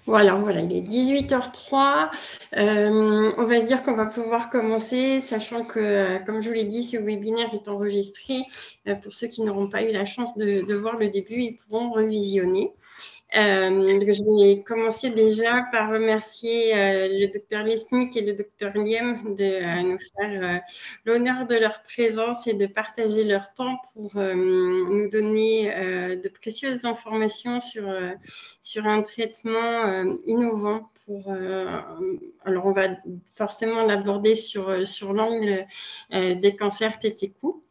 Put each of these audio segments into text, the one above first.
Voilà, il est 18h03. On va se dire qu'on va pouvoir commencer, sachant que, comme je vous l'ai dit, ce webinaire est enregistré. Pour ceux qui n'auront pas eu la chance de voir le début, ils pourront revisionner. Je vais commencer déjà par remercier le docteur Lesnick et le docteur Liem de nous faire l'honneur de leur présence et de partager leur temps pour nous donner de précieuses informations sur un traitement innovant. Alors, on va forcément l'aborder sur l'angle des cancers TT-cou.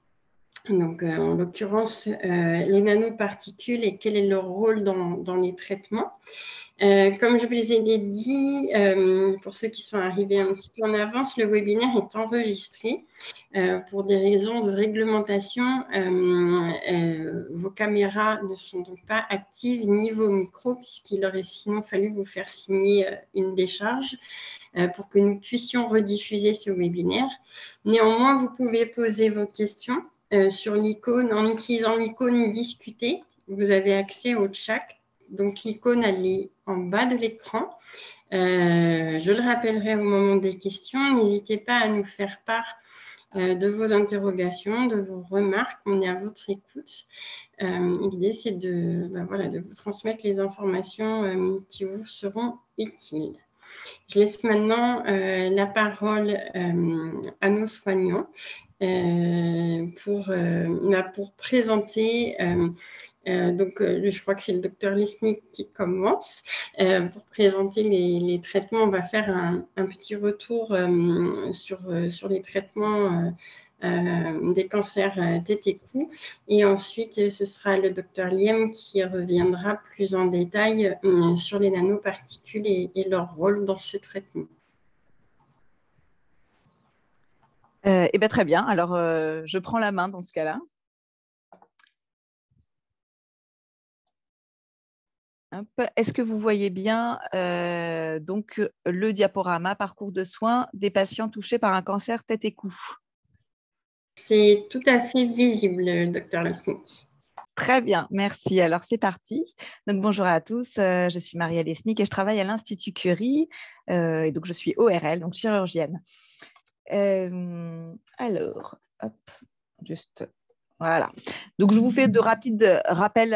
Donc, en l'occurrence, les nanoparticules et quel est leur rôle dans les traitements. Comme je vous les ai dit, pour ceux qui sont arrivés un petit peu en avance, le webinaire est enregistré. Pour des raisons de réglementation, vos caméras ne sont donc pas actives, ni vos micros, puisqu'il aurait sinon fallu vous faire signer une décharge pour que nous puissions rediffuser ce webinaire. Néanmoins, vous pouvez poser vos questions sur l'icône, en utilisant l'icône discuter. Vous avez accès au chat. Donc, l'icône, elle est en bas de l'écran. Je le rappellerai au moment des questions. N'hésitez pas à nous faire part de vos interrogations, de vos remarques. On est à votre écoute. L'idée, c'est de vous transmettre les informations qui vous seront utiles. Je laisse maintenant la parole à nos soignants pour présenter. Je crois que c'est le docteur Lesnick qui commence. Pour présenter les traitements, on va faire un petit retour sur les traitements des cancers TT-cou. Et ensuite, ce sera le docteur Liem qui reviendra plus en détail sur les nanoparticules et leur rôle dans ce traitement. Très bien. Alors, je prends la main dans ce cas-là. Est-ce que vous voyez bien donc le diaporama parcours de soins des patients touchés par un cancer tête et cou? C'est tout à fait visible, docteur Lesnick. Très bien, merci. Alors, c'est parti. Donc, bonjour à tous. Je suis Maria Lesnick et je travaille à l'Institut Curie. Et donc, je suis ORL, donc chirurgienne. Alors, hop, juste... Voilà. Donc, je vous fais de rapides rappels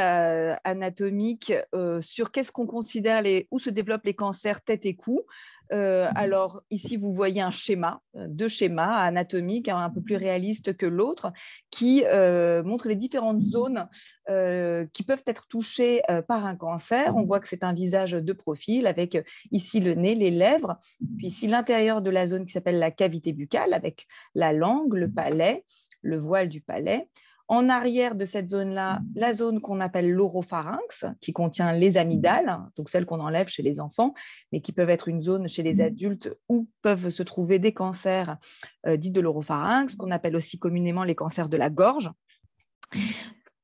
anatomiques sur qu'est-ce qu'on considère où se développent les cancers tête et cou. Alors, ici, vous voyez un schéma, deux schémas anatomiques, un peu plus réalistes que l'autre, qui montrent les différentes zones qui peuvent être touchées par un cancer. On voit que c'est un visage de profil avec ici le nez, les lèvres, puis ici l'intérieur de la zone qui s'appelle la cavité buccale avec la langue, le palais, le voile du palais. En arrière de cette zone-là, la zone qu'on appelle l'oropharynx, qui contient les amygdales, donc celles qu'on enlève chez les enfants, mais qui peuvent être une zone chez les adultes où peuvent se trouver des cancers dits de l'oropharynx, qu'on appelle aussi communément les cancers de la gorge.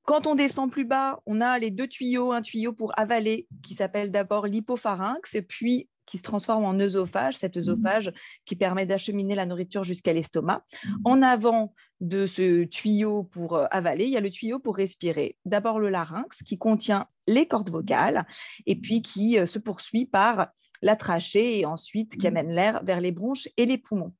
Quand on descend plus bas, on a les deux tuyaux, un tuyau pour avaler qui s'appelle d'abord l'hypopharynx, et puis qui se transforme en œsophage, cet œsophage qui permet d'acheminer la nourriture jusqu'à l'estomac. En avant de ce tuyau pour avaler, il y a le tuyau pour respirer. D'abord le larynx qui contient les cordes vocales et puis qui se poursuit par la trachée et ensuite qui amène l'air vers les bronches et les poumons.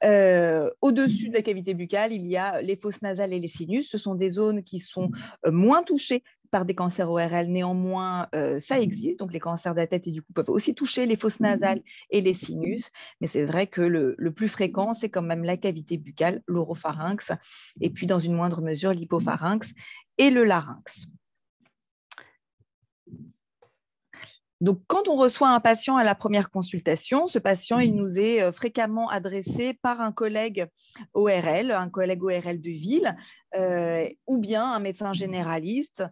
Au-dessus de la cavité buccale, il y a les fosses nasales et les sinus. Ce sont des zones qui sont moins touchées par des cancers ORL. Néanmoins, ça existe. Donc, les cancers de la tête et du cou peuvent aussi toucher les fosses nasales et les sinus. Mais c'est vrai que le plus fréquent, c'est quand même la cavité buccale, l'oropharynx, et puis dans une moindre mesure, l'hypopharynx et le larynx. Donc, quand on reçoit un patient à la première consultation, ce patient, il nous est fréquemment adressé par un collègue ORL de ville, ou bien un médecin généraliste.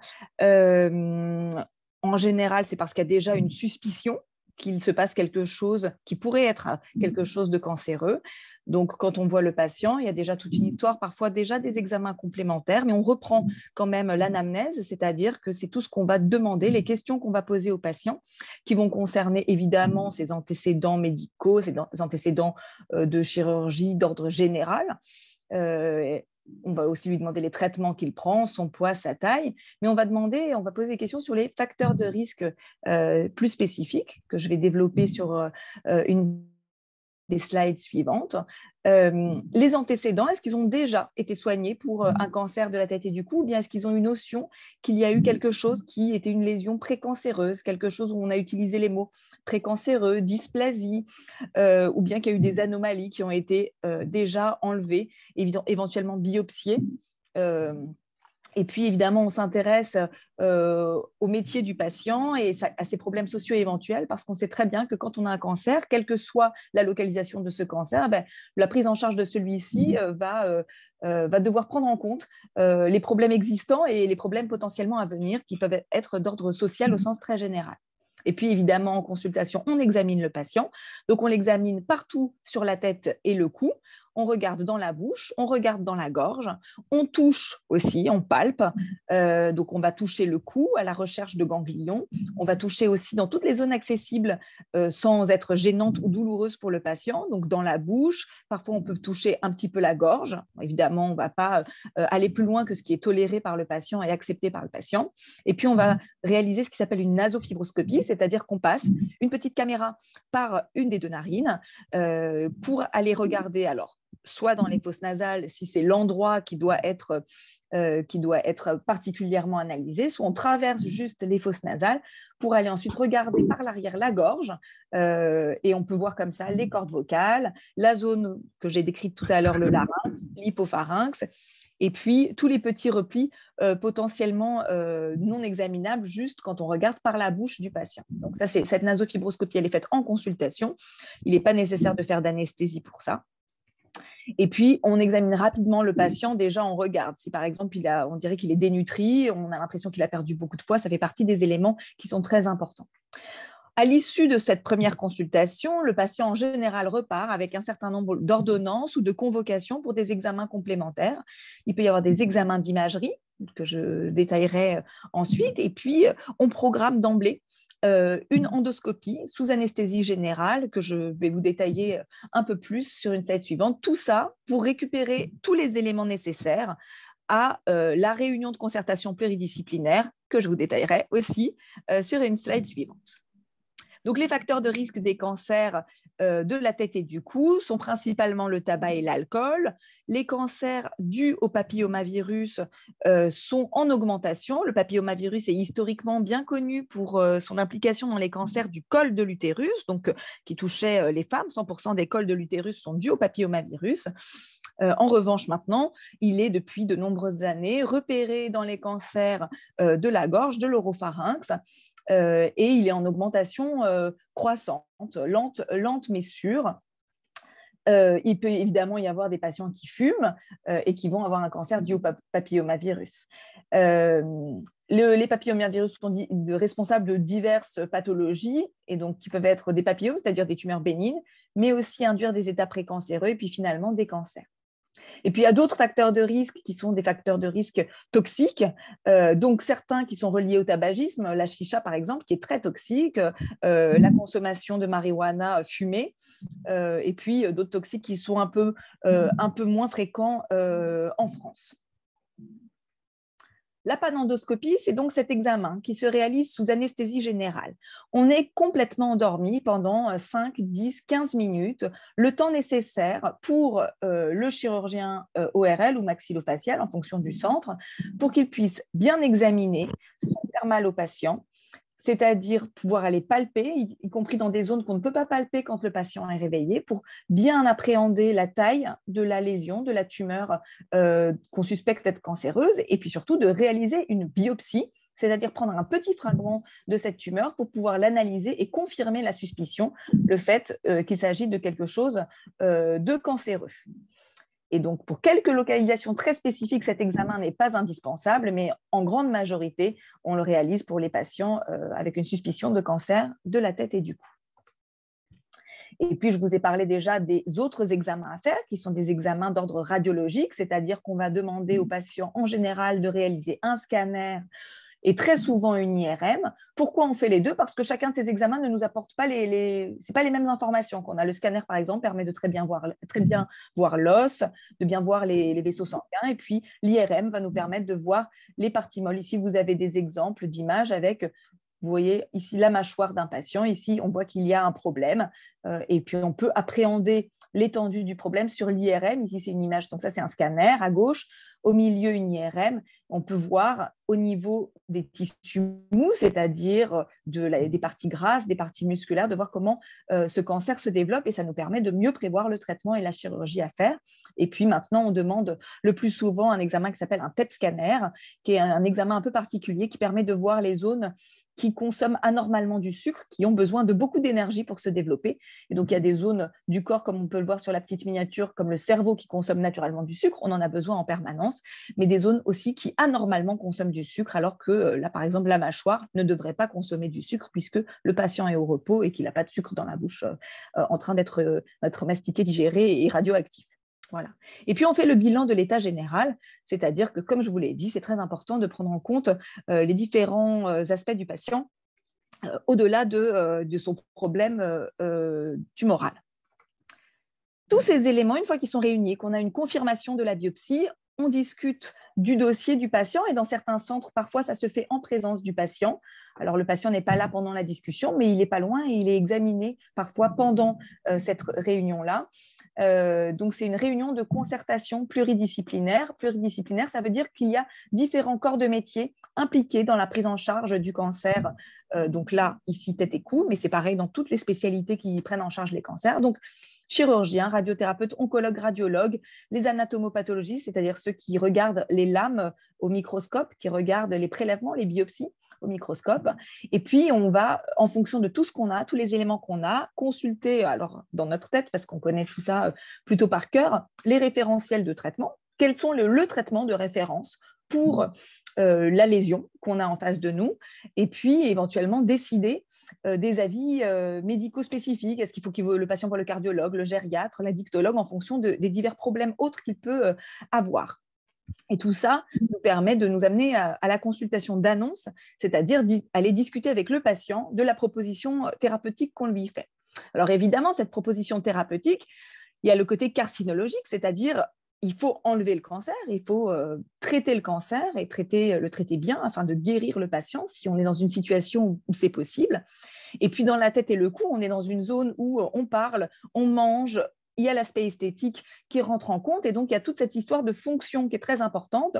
En général, c'est parce qu'il y a déjà une suspicion qu'il se passe quelque chose qui pourrait être quelque chose de cancéreux. Donc, quand on voit le patient, il y a déjà toute une histoire, parfois déjà des examens complémentaires, mais on reprend quand même l'anamnèse, c'est-à-dire que c'est tout ce qu'on va demander, les questions qu'on va poser au patient, qui vont concerner évidemment ses antécédents médicaux, ses antécédents de chirurgie d'ordre général, On va aussi lui demander les traitements qu'il prend, son poids, sa taille, mais on va poser des questions sur les facteurs de risque plus spécifiques que je vais développer sur une des slides suivantes. Les antécédents, est-ce qu'ils ont déjà été soignés pour un cancer de la tête et du cou, ou bien est-ce qu'ils ont une notion qu'il y a eu quelque chose qui était une lésion précancéreuse, quelque chose où on a utilisé les mots précancéreux, dysplasie, ou bien qu'il y a eu des anomalies qui ont été déjà enlevées, éventuellement biopsiées. Et puis, évidemment, on s'intéresse au métier du patient et à ses problèmes sociaux éventuels, parce qu'on sait très bien que quand on a un cancer, quelle que soit la localisation de ce cancer, la prise en charge de celui-ci va devoir prendre en compte les problèmes existants et les problèmes potentiellement à venir qui peuvent être d'ordre social au sens très général. Et puis, évidemment, en consultation, on examine le patient. Donc, on l'examine partout sur la tête et le cou. On regarde dans la bouche, on regarde dans la gorge, on touche aussi, on palpe. Donc, on va toucher le cou à la recherche de ganglions. On va toucher aussi dans toutes les zones accessibles sans être gênante ou douloureuse pour le patient. Donc, dans la bouche, parfois, on peut toucher un petit peu la gorge. Évidemment, on ne va pas aller plus loin que ce qui est toléré par le patient et accepté par le patient. Et puis, on va réaliser ce qui s'appelle une nasofibroscopie, c'est-à-dire qu'on passe une petite caméra par une des deux narines pour aller regarder, alors, soit dans les fosses nasales, si c'est l'endroit qui doit être particulièrement analysé, soit on traverse juste les fosses nasales pour aller ensuite regarder par l'arrière la gorge, et on peut voir comme ça les cordes vocales, la zone que j'ai décrite tout à l'heure, le larynx, l'hypopharynx, et puis tous les petits replis potentiellement non examinables juste quand on regarde par la bouche du patient. Donc ça, cette nasofibroscopie, elle est faite en consultation. Il n'est pas nécessaire de faire d'anesthésie pour ça. Et puis, on examine rapidement le patient. Déjà, on regarde. Si, par exemple, on dirait qu'il est dénutri, on a l'impression qu'il a perdu beaucoup de poids, ça fait partie des éléments qui sont très importants. À l'issue de cette première consultation, le patient, en général, repart avec un certain nombre d'ordonnances ou de convocations pour des examens complémentaires. Il peut y avoir des examens d'imagerie que je détaillerai ensuite. Et puis, on programme d'emblée une endoscopie sous anesthésie générale que je vais vous détailler un peu plus sur une slide suivante. Tout ça pour récupérer tous les éléments nécessaires à la réunion de concertation pluridisciplinaire que je vous détaillerai aussi sur une slide suivante. Donc, les facteurs de risque des cancers de la tête et du cou sont principalement le tabac et l'alcool. Les cancers dus au papillomavirus sont en augmentation. Le papillomavirus est historiquement bien connu pour son implication dans les cancers du col de l'utérus, donc qui touchaient les femmes. 100% des cols de l'utérus sont dus au papillomavirus. En revanche, maintenant, il est depuis de nombreuses années repéré dans les cancers de la gorge, de l'oropharynx, et il est en augmentation croissante, lente mais sûre. Il peut évidemment y avoir des patients qui fument et qui vont avoir un cancer dû au papillomavirus. Les papillomavirus sont responsables de diverses pathologies, et donc qui peuvent être des papillomes, c'est-à-dire des tumeurs bénignes, mais aussi induire des états précancéreux et puis finalement des cancers. Et puis, il y a d'autres facteurs de risque qui sont des facteurs de risque toxiques. Donc, certains qui sont reliés au tabagisme, la chicha, par exemple, qui est très toxique, la consommation de marijuana fumée, et puis d'autres toxiques qui sont un peu moins fréquents en France. La panendoscopie, c'est donc cet examen qui se réalise sous anesthésie générale. On est complètement endormi pendant 5, 10, 15 minutes, le temps nécessaire pour le chirurgien ORL ou maxillofacial en fonction du centre, pour qu'il puisse bien examiner sans faire mal au patient, c'est-à-dire pouvoir aller palper, y compris dans des zones qu'on ne peut pas palper quand le patient est réveillé, pour bien appréhender la taille de la lésion, de la tumeur qu'on suspecte être cancéreuse, et puis surtout de réaliser une biopsie, c'est-à-dire prendre un petit fragment de cette tumeur pour pouvoir l'analyser et confirmer la suspicion, le fait qu'il s'agit de quelque chose de cancéreux. Et donc, pour quelques localisations très spécifiques, cet examen n'est pas indispensable, mais en grande majorité, on le réalise pour les patients avec une suspicion de cancer de la tête et du cou. Et puis, je vous ai parlé déjà des autres examens à faire, qui sont des examens d'ordre radiologique, c'est-à-dire qu'on va demander aux patients en général de réaliser un scanner et très souvent une IRM. Pourquoi on fait les deux? Parce que chacun de ces examens ne nous apporte pas c'est pas les mêmes informations qu'on a. Le scanner, par exemple, permet de très bien voir l'os, de bien voir les vaisseaux sanguins, et puis l'IRM va nous permettre de voir les parties molles. Ici, vous avez des exemples d'images avec, vous voyez ici la mâchoire d'un patient. Ici, on voit qu'il y a un problème, et puis on peut appréhender l'étendue du problème sur l'IRM. Ici, c'est une image, donc ça, c'est un scanner à gauche. Au milieu, une IRM. On peut voir au niveau des tissus mous, c'est-à-dire des parties grasses, des parties musculaires, de voir comment ce cancer se développe, et ça nous permet de mieux prévoir le traitement et la chirurgie à faire. Et puis maintenant, on demande le plus souvent un examen qui s'appelle un PET scanner, qui est un examen un peu particulier qui permet de voir les zones qui consomment anormalement du sucre, qui ont besoin de beaucoup d'énergie pour se développer. Et donc, il y a des zones du corps, comme on peut le voir sur la petite miniature, comme le cerveau qui consomme naturellement du sucre, on en a besoin en permanence, mais des zones aussi qui anormalement consomment du sucre, alors que là, par exemple, la mâchoire ne devrait pas consommer du sucre puisque le patient est au repos et qu'il n'a pas de sucre dans la bouche en train d'être mastiqué, digéré et radioactif. Voilà. Et puis, on fait le bilan de l'état général, c'est-à-dire que, comme je vous l'ai dit, c'est très important de prendre en compte les différents aspects du patient au-delà de son problème tumoral. Tous ces éléments, une fois qu'ils sont réunis, qu'on a une confirmation de la biopsie, on discute du dossier du patient, et dans certains centres, parfois, ça se fait en présence du patient. Alors, le patient n'est pas là pendant la discussion, mais il n'est pas loin et il est examiné parfois pendant cette réunion-là. Donc, c'est une réunion de concertation pluridisciplinaire. Pluridisciplinaire, ça veut dire qu'il y a différents corps de métier impliqués dans la prise en charge du cancer. Donc là, ici, tête et cou, mais c'est pareil dans toutes les spécialités qui prennent en charge les cancers. Donc, chirurgiens, radiothérapeutes, oncologues, radiologues, les anatomopathologistes, c'est-à-dire ceux qui regardent les lames au microscope, qui regardent les prélèvements, les biopsies au microscope. Et puis, on va, en fonction de tout ce qu'on a, tous les éléments qu'on a, consulter, alors dans notre tête, parce qu'on connaît tout ça plutôt par cœur, les référentiels de traitement. Quels sont le traitement de référence pour la lésion qu'on a en face de nous, et puis éventuellement décider des avis médicaux spécifiques. Est-ce qu'il faut que le patient voit le cardiologue, le gériatre, l'addictologue, en fonction des divers problèmes autres qu'il peut avoir. Et tout ça nous permet de nous amener à la consultation d'annonce, c'est-à-dire aller discuter avec le patient de la proposition thérapeutique qu'on lui fait. Alors évidemment, cette proposition thérapeutique, il y a le côté carcinologique, c'est-à-dire il faut enlever le cancer, il faut traiter le cancer et le traiter bien afin de guérir le patient si on est dans une situation où c'est possible. Et puis dans la tête et le cou, on est dans une zone où on parle, on mange, il y a l'aspect esthétique qui rentre en compte, et donc il y a toute cette histoire de fonction qui est très importante.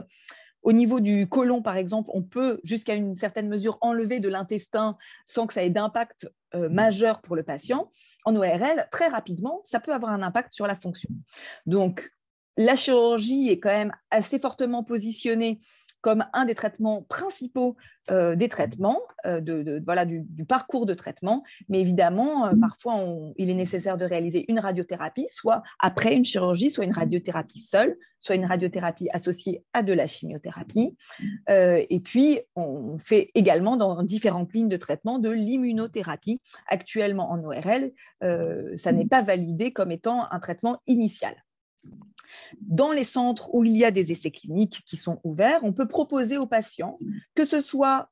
Au niveau du côlon, par exemple, on peut jusqu'à une certaine mesure enlever de l'intestin sans que ça ait d'impact majeur pour le patient. En ORL, très rapidement, ça peut avoir un impact sur la fonction. Donc, la chirurgie est quand même assez fortement positionnée comme un des traitements principaux des traitements, du parcours de traitement. Mais évidemment, parfois, il est nécessaire de réaliser une radiothérapie, soit après une chirurgie, soit une radiothérapie seule, soit une radiothérapie associée à de la chimiothérapie. Et puis, on fait également dans différentes lignes de traitement de l'immunothérapie. Actuellement, en ORL, ça n'est pas validé comme étant un traitement initial. Dans les centres où il y a des essais cliniques qui sont ouverts, on peut proposer aux patients, que ce soit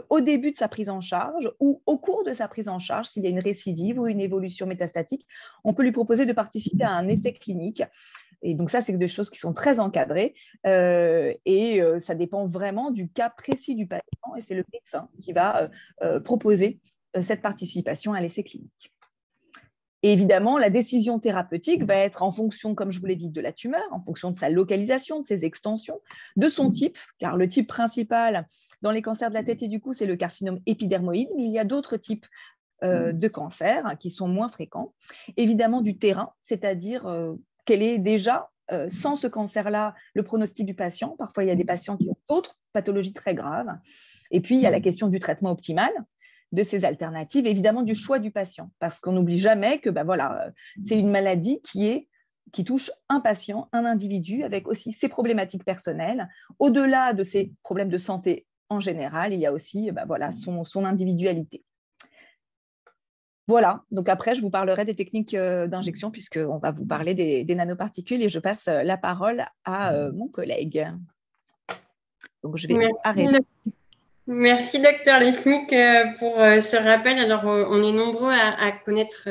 au début de sa prise en charge ou au cours de sa prise en charge, s'il y a une récidive ou une évolution métastatique, on peut lui proposer de participer à un essai clinique. Et donc ça, c'est des choses qui sont très encadrées ça dépend vraiment du cas précis du patient, et c'est le médecin qui va proposer cette participation à l'essai clinique. Et évidemment, la décision thérapeutique va être en fonction, comme je vous l'ai dit, de la tumeur, en fonction de sa localisation, de ses extensions, de son type, car le type principal dans les cancers de la tête et du cou, c'est le carcinome épidermoïde, mais il y a d'autres types de cancers qui sont moins fréquents. Évidemment, du terrain, c'est-à-dire quel est déjà, sans ce cancer-là, le pronostic du patient. Parfois, il y a des patients qui ont d'autres pathologies très graves. Et puis, il y a la question du traitement optimal, de ces alternatives, évidemment du choix du patient, parce qu'on n'oublie jamais que c'est une maladie qui touche un patient, un individu, avec aussi ses problématiques personnelles. Au-delà de ses problèmes de santé en général, il y a aussi son individualité. Voilà, donc après, je vous parlerai des techniques d'injection, puisqu'on va vous parler des nanoparticules, et je passe la parole à mon collègue. Donc, je vais arrêter. Merci, docteur Lesnick, pour ce rappel. Alors, on est nombreux à connaître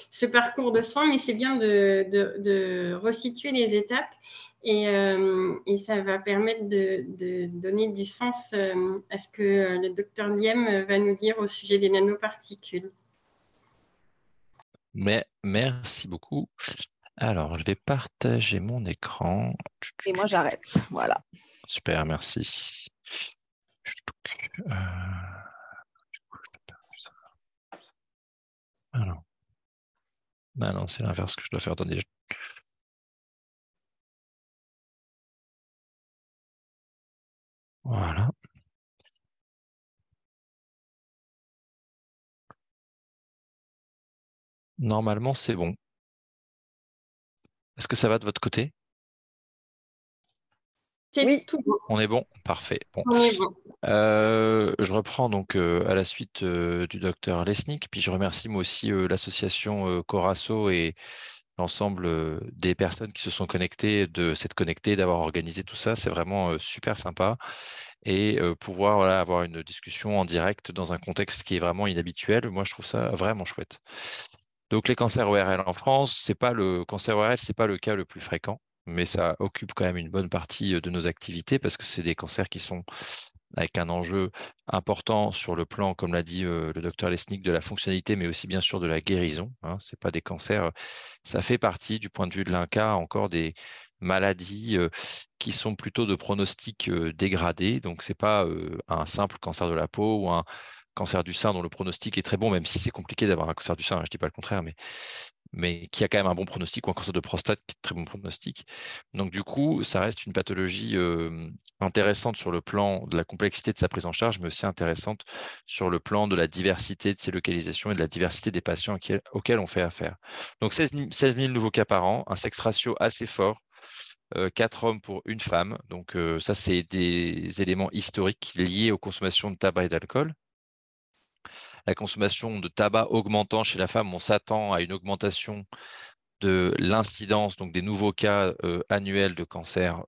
ce parcours de soins, mais c'est bien de resituer les étapes et ça va permettre de donner du sens à ce que le docteur Diem va nous dire au sujet des nanoparticules. Mais merci beaucoup. Alors, je vais partager mon écran. Et moi, j'arrête. Voilà. Super, merci. Alors. Ah non, c'est l'inverse que je dois faire. Attendez. Voilà. Normalement, c'est bon. Est-ce que ça va de votre côté? C'est tout bon. On est bon? Parfait. Bon. On est bon. Je reprends donc à la suite du docteur Lesnick, puis je remercie moi aussi l'association Corasso et l'ensemble des personnes qui se sont connectées, de s'être connectées, d'avoir organisé tout ça. C'est vraiment super sympa. Et pouvoir voilà, avoir une discussion en direct dans un contexte qui est vraiment inhabituel, moi je trouve ça vraiment chouette. Donc les cancers ORL en France, le cancer ORL, c'est pas le cas le plus fréquent, mais ça occupe quand même une bonne partie de nos activités parce que c'est des cancers qui sont avec un enjeu important sur le plan, comme l'a dit le docteur Lesnick, de la fonctionnalité, mais aussi bien sûr de la guérison. Hein. C'est pas des cancers, ça fait partie du point de vue de l'INCa encore des maladies qui sont plutôt de pronostic dégradé. Donc c'est pas un simple cancer de la peau ou un cancer du sein dont le pronostic est très bon, même si c'est compliqué d'avoir un cancer du sein, hein, je ne dis pas le contraire, mais qui a quand même un bon pronostic, ou un cancer de prostate qui a très bon pronostic. Donc du coup, ça reste une pathologie intéressante sur le plan de la complexité de sa prise en charge, mais aussi intéressante sur le plan de la diversité de ses localisations et de la diversité des patients auxquels on fait affaire. Donc 16 000 nouveaux cas par an, un sexe ratio assez fort, 4 hommes pour une femme. Donc ça, c'est des éléments historiques liés aux consommations de tabac et d'alcool. La consommation de tabac augmentant chez la femme, on s'attend à une augmentation de l'incidence, donc des nouveaux cas annuels de cancer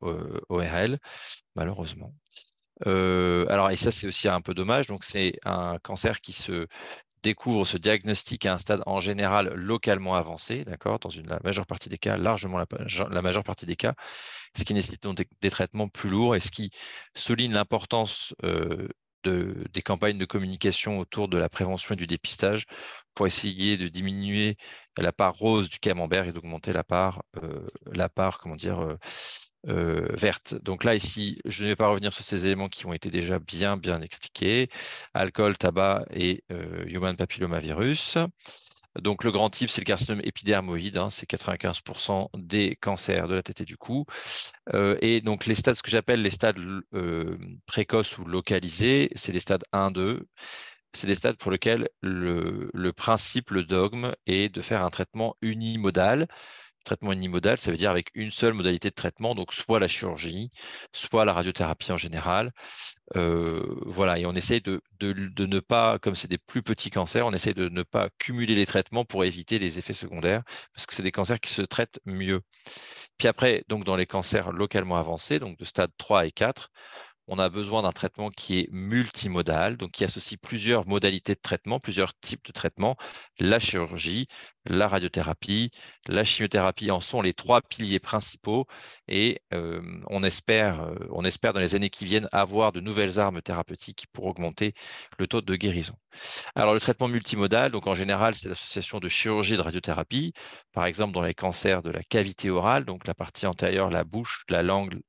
ORL, malheureusement. Alors, et ça, c'est aussi un peu dommage. Donc, c'est un cancer qui se découvre, se diagnostique à un stade en général localement avancé, d'accord, dans la majeure partie des cas, largement la majeure partie des cas, ce qui nécessite donc des traitements plus lourds et ce qui souligne l'importance des campagnes de communication autour de la prévention et du dépistage pour essayer de diminuer la part rose du camembert et d'augmenter la part comment dire, verte. Donc là, ici, je ne vais pas revenir sur ces éléments qui ont été déjà bien expliqués. Alcool, tabac et human papillomavirus. Donc le grand type, c'est le carcinome épidermoïde, hein, c'est 95% des cancers de la tête et du cou. Et donc les stades, ce que j'appelle les stades précoces ou localisés, c'est les stades 1-2. C'est des stades pour lesquels le principe, le dogme est de faire un traitement unimodal. Traitement unimodal, ça veut dire avec une seule modalité de traitement, donc soit la chirurgie, soit la radiothérapie en général. Voilà, et on essaye de ne pas, comme c'est des plus petits cancers, on essaye de ne pas cumuler les traitements pour éviter les effets secondaires, parce que c'est des cancers qui se traitent mieux. Puis après, donc dans les cancers localement avancés, donc de stade 3 et 4, on a besoin d'un traitement qui est multimodal, donc qui associe plusieurs modalités de traitement, plusieurs types de traitement. La chirurgie, la radiothérapie, la chimiothérapie en sont les 3 piliers principaux et on espère dans les années qui viennent avoir de nouvelles armes thérapeutiques pour augmenter le taux de guérison. Alors, le traitement multimodal, donc en général, c'est l'association de chirurgie et de radiothérapie, par exemple dans les cancers de la cavité orale, donc la partie antérieure, la bouche, la langue,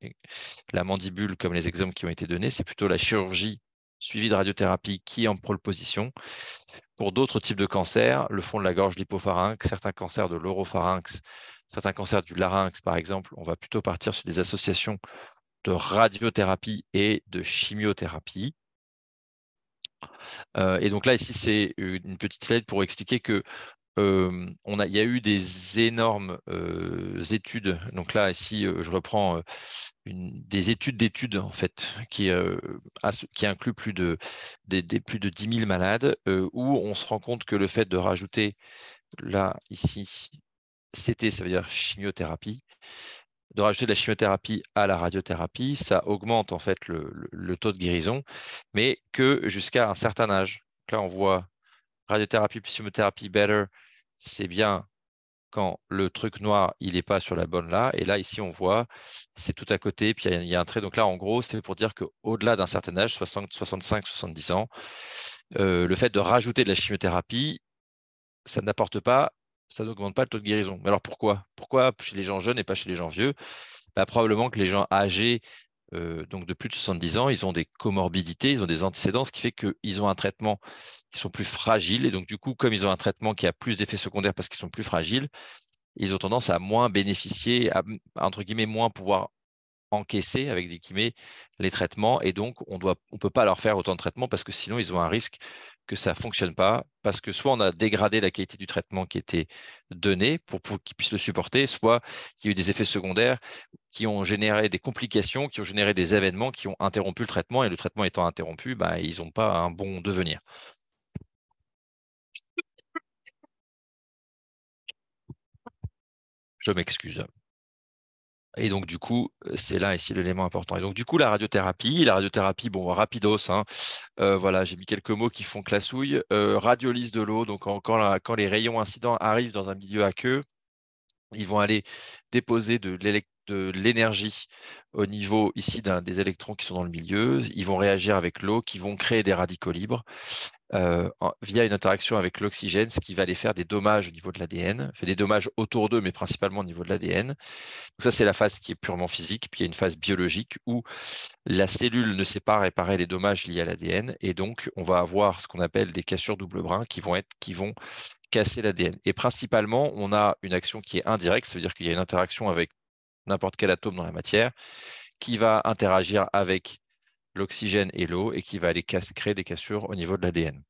la mandibule, comme les exemples qui ont été donnés, c'est plutôt la chirurgie suivie de radiothérapie qui est en pole position. Pour d'autres types de cancers, le fond de la gorge, l'hypopharynx, certains cancers de l'oropharynx, certains cancers du larynx, par exemple, on va plutôt partir sur des associations de radiothérapie et de chimiothérapie. Et donc là, ici, c'est une petite slide pour expliquer que il y a eu des énormes études. Donc là, ici, je reprends des études d'études, en fait, qui incluent plus de 10 000 malades, où on se rend compte que le fait de rajouter, là, ici, CT, ça veut dire chimiothérapie, de rajouter de la chimiothérapie à la radiothérapie, ça augmente en fait le taux de guérison, mais que jusqu'à un certain âge. Donc là, on voit radiothérapie puis chimiothérapie better, c'est bien quand le truc noir, il n'est pas sur la bonne là. Et là, ici, on voit, c'est tout à côté, puis il y a un trait. Donc là, en gros, c'est pour dire qu'au-delà d'un certain âge, 60, 65, 70 ans, le fait de rajouter de la chimiothérapie, ça n'apporte pas, ça n'augmente pas le taux de guérison. Mais alors pourquoi? Pourquoi chez les gens jeunes et pas chez les gens vieux? Bah, probablement que les gens âgés, donc de plus de 70 ans, ils ont des comorbidités, ils ont des antécédents, ce qui fait qu'ils ont un traitement qui sont plus fragiles. Et donc, du coup, comme ils ont un traitement qui a plus d'effets secondaires parce qu'ils sont plus fragiles, ils ont tendance à moins bénéficier, à entre guillemets, moins pouvoir encaisser avec des guillemets les traitements. Et donc, on ne peut pas leur faire autant de traitements parce que sinon, ils ont un risque que ça ne fonctionne pas, parce que soit on a dégradé la qualité du traitement qui était donné pour qu'ils puissent le supporter, soit il y a eu des effets secondaires qui ont généré des complications, qui ont généré des événements qui ont interrompu le traitement, et le traitement étant interrompu, bah, ils n'ont pas un bon devenir. Je m'excuse. Et donc, du coup, c'est là ici l'élément important. Et donc, du coup, la radiothérapie, bon, rapidos, hein, voilà, j'ai mis quelques mots qui font classouille. Radiolyse de l'eau, donc quand les rayons incidents arrivent dans un milieu aqueux, ils vont aller déposer de l'énergie au niveau ici des électrons qui sont dans le milieu. Ils vont réagir avec l'eau, qui vont créer des radicaux libres via une interaction avec l'oxygène, ce qui va aller faire des dommages au niveau de l'ADN, fait des dommages autour d'eux, mais principalement au niveau de l'ADN. Donc ça, c'est la phase qui est purement physique. Puis il y a une phase biologique où la cellule ne sait pas réparer les dommages liés à l'ADN, et donc on va avoir ce qu'on appelle des cassures double brin qui vont casser l'ADN. Et principalement, on a une action qui est indirecte, ça veut dire qu'il y a une interaction avec n'importe quel atome dans la matière qui va interagir avec l'oxygène et l'eau et qui va aller créer des cassures au niveau de l'ADN.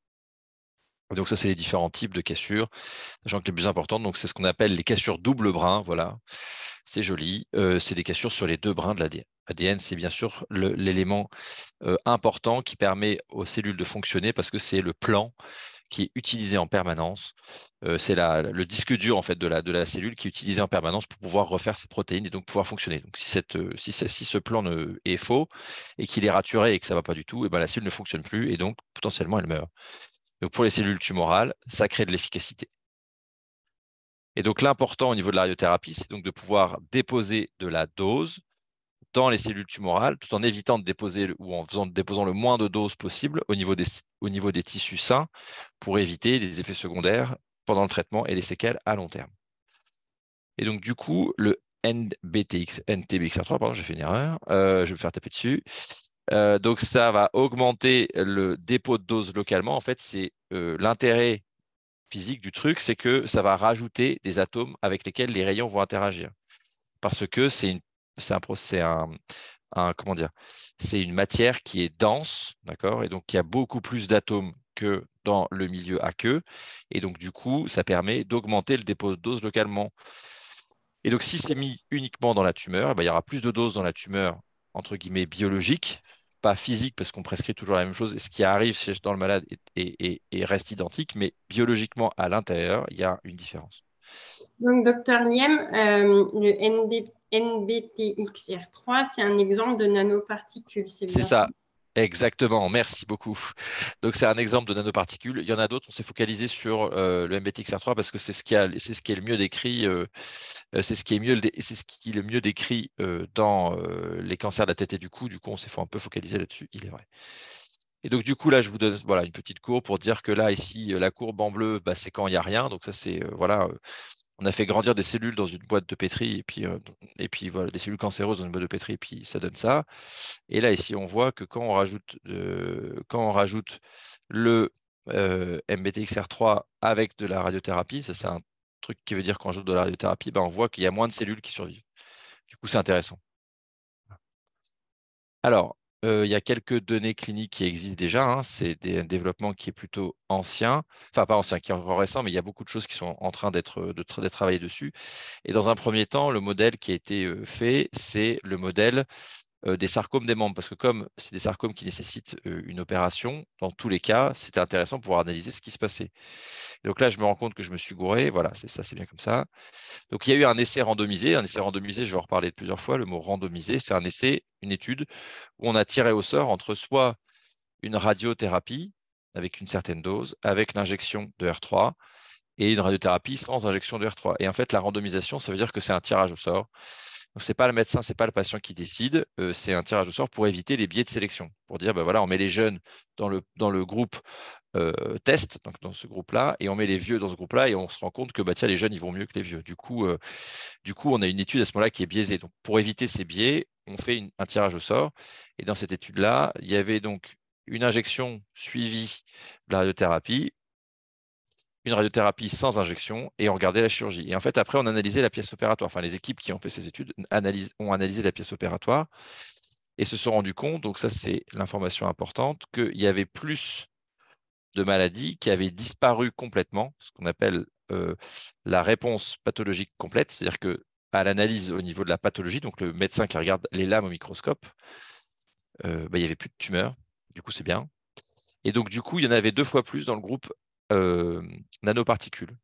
Donc ça, c'est les différents types de cassures, sachant que les plus importantes, donc c'est ce qu'on appelle les cassures double brin, voilà, c'est joli, c'est des cassures sur les deux brins de l'ADN. L'ADN, c'est bien sûr l'élément important qui permet aux cellules de fonctionner parce que c'est le plan qui est utilisé en permanence. C'est le disque dur en fait de la cellule qui est utilisé en permanence pour pouvoir refaire ses protéines et donc pouvoir fonctionner. Donc si ce plan est faux et qu'il est raturé et que ça ne va pas du tout, et ben, la cellule ne fonctionne plus et donc potentiellement elle meurt. Donc pour les cellules tumorales, ça crée de l'efficacité. Et donc l'important au niveau de la radiothérapie, c'est donc de pouvoir déposer de la dose dans les cellules tumorales, tout en évitant de déposer ou en déposant le moins de doses possible au niveau des tissus sains pour éviter les effets secondaires pendant le traitement et les séquelles à long terme. Et donc, du coup, le NTBXR3, pardon, j'ai fait une erreur, je vais me faire taper dessus. Donc, ça va augmenter le dépôt de dose localement. En fait, c'est l'intérêt physique du truc, c'est que ça va rajouter des atomes avec lesquels les rayons vont interagir. Parce que c'est comment dire, c'est une matière qui est dense, d'accord, et donc il y a beaucoup plus d'atomes que dans le milieu aqueux, et donc du coup, ça permet d'augmenter le dépôt de dose localement. Et donc, si c'est mis uniquement dans la tumeur, eh ben, il y aura plus de doses dans la tumeur, entre guillemets, biologique, pas physique, parce qu'on prescrit toujours la même chose, et ce qui arrive dans le malade et reste identique, mais biologiquement, à l'intérieur, il y a une différence. Donc, docteur Liem, le NBTXR3, c'est un exemple de nanoparticules, c'est bien ça. Exactement, merci beaucoup. Donc, c'est un exemple de nanoparticules. Il y en a d'autres, on s'est focalisé sur le MBTXR3 parce que c'est ce qui est le mieux décrit, c'est ce qui est le mieux décrit dans les cancers de la tête et du cou. Du coup, on s'est un peu focalisé là-dessus, il est vrai. Et donc, du coup, là, je vous donne voilà, une petite courbe pour dire que là, ici, la courbe en bleu, bah, c'est quand il n'y a rien. Donc, ça, c'est voilà. On a fait grandir des cellules dans une boîte de pétri et puis voilà, des cellules cancéreuses dans une boîte de pétri, et puis ça donne ça. Et là, ici, on voit que quand on rajoute le MBTXR3 avec de la radiothérapie, ça c'est un truc qui veut dire qu'on ajoute de la radiothérapie, ben, on voit qu'il y a moins de cellules qui survivent. Du coup, c'est intéressant. Alors, il y a quelques données cliniques qui existent déjà. Hein. C'est un développement qui est plutôt ancien, enfin pas ancien, qui est encore récent, mais il y a beaucoup de choses qui sont en train d'être travaillées dessus. Et dans un premier temps, le modèle qui a été fait, c'est le modèle des sarcomes des membres, parce que comme c'est des sarcomes qui nécessitent une opération, dans tous les cas, c'était intéressant pour pouvoir analyser ce qui se passait. Donc là, je me rends compte que je me suis gouré. Voilà, c'est ça, c'est bien comme ça. Donc, il y a eu un essai randomisé. Un essai randomisé, je vais en reparler plusieurs fois. Le mot randomisé, c'est un essai, une étude où on a tiré au sort entre soit une radiothérapie avec une certaine dose, avec l'injection de R3, et une radiothérapie sans injection de R3. Et en fait, la randomisation, ça veut dire que c'est un tirage au sort. Donc, ce n'est pas le médecin, ce n'est pas le patient qui décide, c'est un tirage au sort pour éviter les biais de sélection. Pour dire, ben voilà, on met les jeunes dans le groupe test, donc dans ce groupe-là, et on met les vieux dans ce groupe-là, et on se rend compte que bah, tiens, les jeunes, ils vont mieux que les vieux. Du coup, on a une étude à ce moment-là qui est biaisée. Donc, pour éviter ces biais, on fait un tirage au sort. Et dans cette étude-là, il y avait donc une injection suivie de la radiothérapie, une radiothérapie sans injection, et on regardait la chirurgie. Et en fait, après, on analysait la pièce opératoire. Enfin, les équipes qui ont fait ces études ont analysé la pièce opératoire et se sont rendus compte, donc ça, c'est l'information importante, qu'il y avait plus de maladies qui avaient disparu complètement, ce qu'on appelle la réponse pathologique complète, c'est-à-dire qu'à l'analyse au niveau de la pathologie, donc le médecin qui regarde les lames au microscope, il n'y avait plus de tumeurs, du coup c'est bien. Et donc du coup, il y en avait 2 fois plus dans le groupe nanoparticules.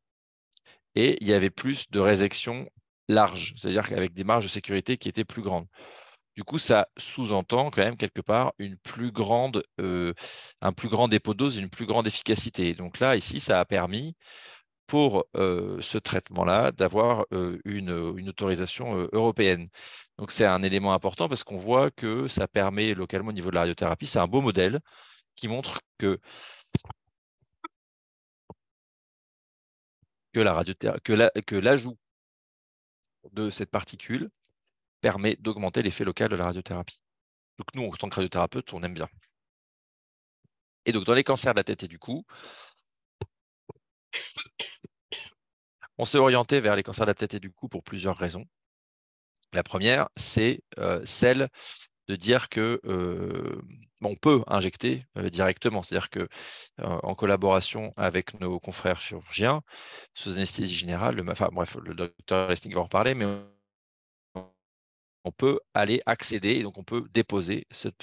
Et il y avait plus de résections larges, c'est-à-dire avec des marges de sécurité qui étaient plus grandes. Du coup, ça sous-entend quand même quelque part un plus grand dépôt de dose, une plus grande efficacité. Donc là, ici, ça a permis pour ce traitement-là d'avoir une autorisation européenne. Donc c'est un élément important parce qu'on voit que ça permet localement au niveau de la radiothérapie, c'est un beau modèle qui montre que l'ajout de cette particule permet d'augmenter l'effet local de la radiothérapie. Donc nous, en tant que radiothérapeute, on aime bien. Et donc dans les cancers de la tête et du cou, on s'est orienté vers les cancers de la tête et du cou pour plusieurs raisons. La première, c'est celle de dire que on peut injecter directement, c'est-à-dire que en collaboration avec nos confrères chirurgiens, sous anesthésie générale, le docteur Lesnick va en reparler, mais on peut aller accéder et donc on peut déposer cette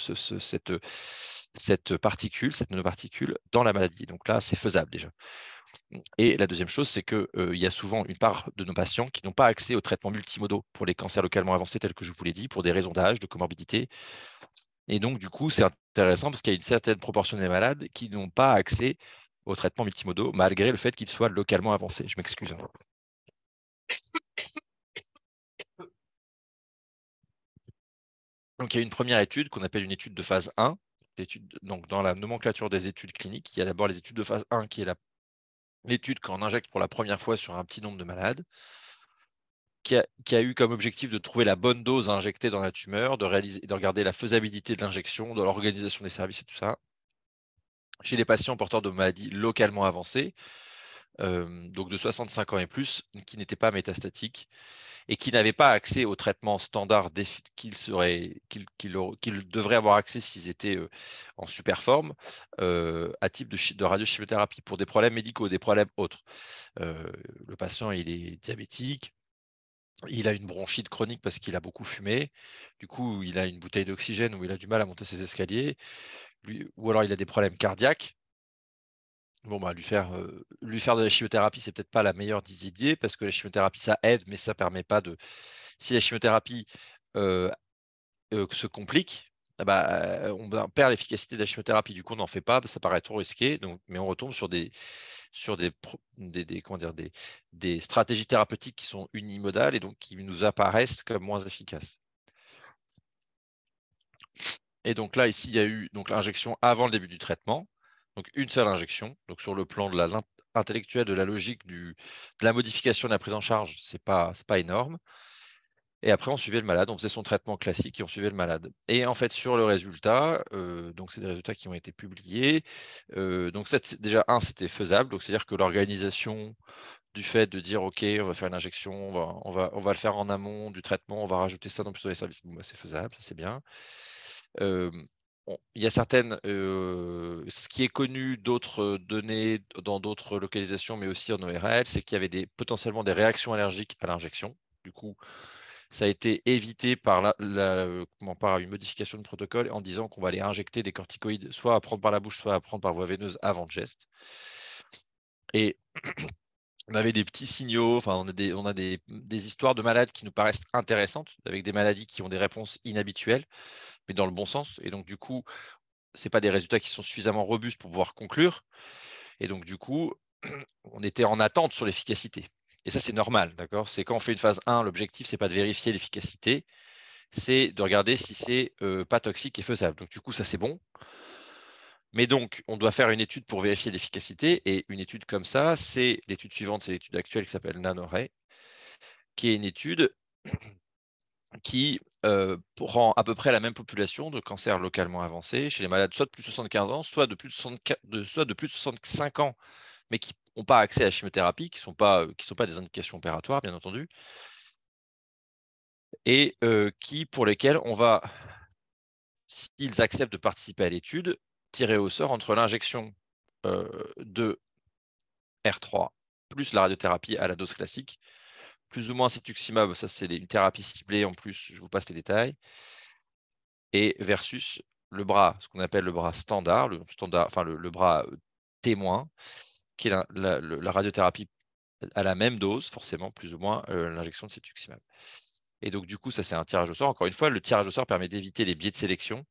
particule, cette nanoparticule dans la maladie. Donc là, c'est faisable déjà. Et la deuxième chose, c'est qu'il y a souvent une part de nos patients qui n'ont pas accès aux traitements multimodaux pour les cancers localement avancés, tels que je vous l'ai dit, pour des raisons d'âge, de comorbidité. Et donc, du coup, c'est intéressant parce qu'il y a une certaine proportion des malades qui n'ont pas accès aux traitements multimodaux, malgré le fait qu'ils soient localement avancés. Je m'excuse. Donc, il y a une première étude qu'on appelle une étude de phase 1. Donc, dans la nomenclature des études cliniques, il y a d'abord les études de phase 1, qui est l'étude qu'on injecte pour la première fois sur un petit nombre de malades, qui a eu comme objectif de trouver la bonne dose à injecter dans la tumeur, de regarder la faisabilité de l'injection, de l'organisation des services et tout ça, chez les patients porteurs de maladies localement avancées, donc de 65 ans et plus, qui n'étaient pas métastatiques et qui n'avaient pas accès aux traitements standards qu'ils devraient avoir accès s'ils étaient en super forme, à type de radiochimiothérapie pour des problèmes médicaux, des problèmes autres. Le patient, il est diabétique, il a une bronchite chronique parce qu'il a beaucoup fumé, du coup, il a une bouteille d'oxygène où il a du mal à monter ses escaliers, ou alors il a des problèmes cardiaques. Bon, bah, lui faire de la chimiothérapie, c'est peut-être pas la meilleure des idées parce que la chimiothérapie, ça aide, mais ça permet pas de. Si la chimiothérapie se complique, on perd l'efficacité de la chimiothérapie. Du coup, on n'en fait pas, ça paraît trop risqué. Donc, mais on retombe sur des stratégies thérapeutiques qui sont unimodales et donc qui nous apparaissent comme moins efficaces. Et donc là, ici, il y a eu l'injection avant le début du traitement. Donc une seule injection. Donc sur le plan de l'intellectuel, de la logique, de la modification de la prise en charge, c'est pas énorme. Et après, on suivait le malade, on faisait son traitement classique et on suivait le malade. Et en fait, sur le résultat, donc c'est des résultats qui ont été publiés. Donc déjà, c'était faisable. Donc c'est-à-dire que l'organisation du fait de dire OK, on va faire une injection, on va le faire en amont du traitement, on va rajouter ça dans plutôt les services. Bon, c'est faisable, ça c'est bien. Il y a ce qui est connu d'autres données dans d'autres localisations, mais aussi en ORL, c'est qu'il y avait potentiellement des réactions allergiques à l'injection. Du coup, ça a été évité par, par une modification de protocole en disant qu'on va aller injecter des corticoïdes, soit à prendre par la bouche, soit à prendre par voie veineuse avant le geste. Et on avait des petits signaux, enfin, on a des histoires de malades qui nous paraissent intéressantes, avec des maladies qui ont des réponses inhabituelles, mais dans le bon sens. Et donc, du coup, ce n'est pas des résultats qui sont suffisamment robustes pour pouvoir conclure. Et donc, du coup, on était en attente sur l'efficacité. Et ça, c'est normal, d'accord? C'est quand on fait une phase 1, l'objectif, ce n'est pas de vérifier l'efficacité, c'est de regarder si c'est pas toxique et faisable. Donc, du coup, ça, c'est bon. Mais donc, on doit faire une étude pour vérifier l'efficacité. Et une étude comme ça, c'est l'étude suivante, c'est l'étude actuelle qui s'appelle NanoRay, qui est une étude qui prend à peu près la même population de cancer localement avancé chez les malades soit de plus de 75 ans, soit de plus de 65 ans, mais qui n'ont pas accès à la chimiothérapie, qui ne sont pas des indications opératoires, bien entendu, et pour lesquels on va, s'ils acceptent de participer à l'étude, tirer au sort entre l'injection de R3 plus la radiothérapie à la dose classique, plus ou moins cetuximab, ça c'est une thérapie ciblée en plus, je vous passe les détails, et versus le bras, ce qu'on appelle le bras standard, le bras témoin, qui est la radiothérapie à la même dose, forcément, plus ou moins l'injection de cetuximab. Et donc, du coup, ça, c'est un tirage au sort. Encore une fois, le tirage au sort permet d'éviter les biais de sélection.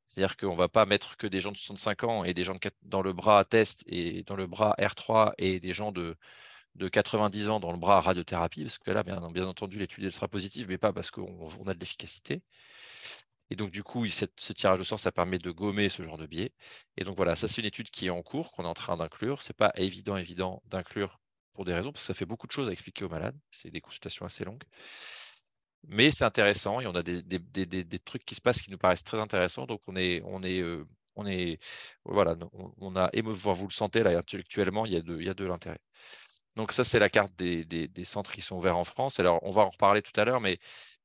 C'est-à-dire qu'on ne va pas mettre que des gens de 65 ans et des gens dans le bras test et dans le bras R3 et des gens de 90 ans dans le bras radiothérapie, parce que là, bien entendu, l'étude elle sera positive, mais pas parce qu'on a de l'efficacité. Et donc, du coup, ce tirage au sort, ça permet de gommer ce genre de biais. Et donc, voilà, ça, c'est une étude qui est en cours, qu'on est en train d'inclure. Ce n'est pas évident d'inclure pour des raisons, parce que ça fait beaucoup de choses à expliquer aux malades. C'est des consultations assez longues. Mais c'est intéressant et on a des trucs qui se passent qui nous paraissent très intéressants. Donc, on a, vous le sentez là, intellectuellement, il y a de l'intérêt. Donc, ça, c'est la carte des centres qui sont ouverts en France. Alors, on va en reparler tout à l'heure, mais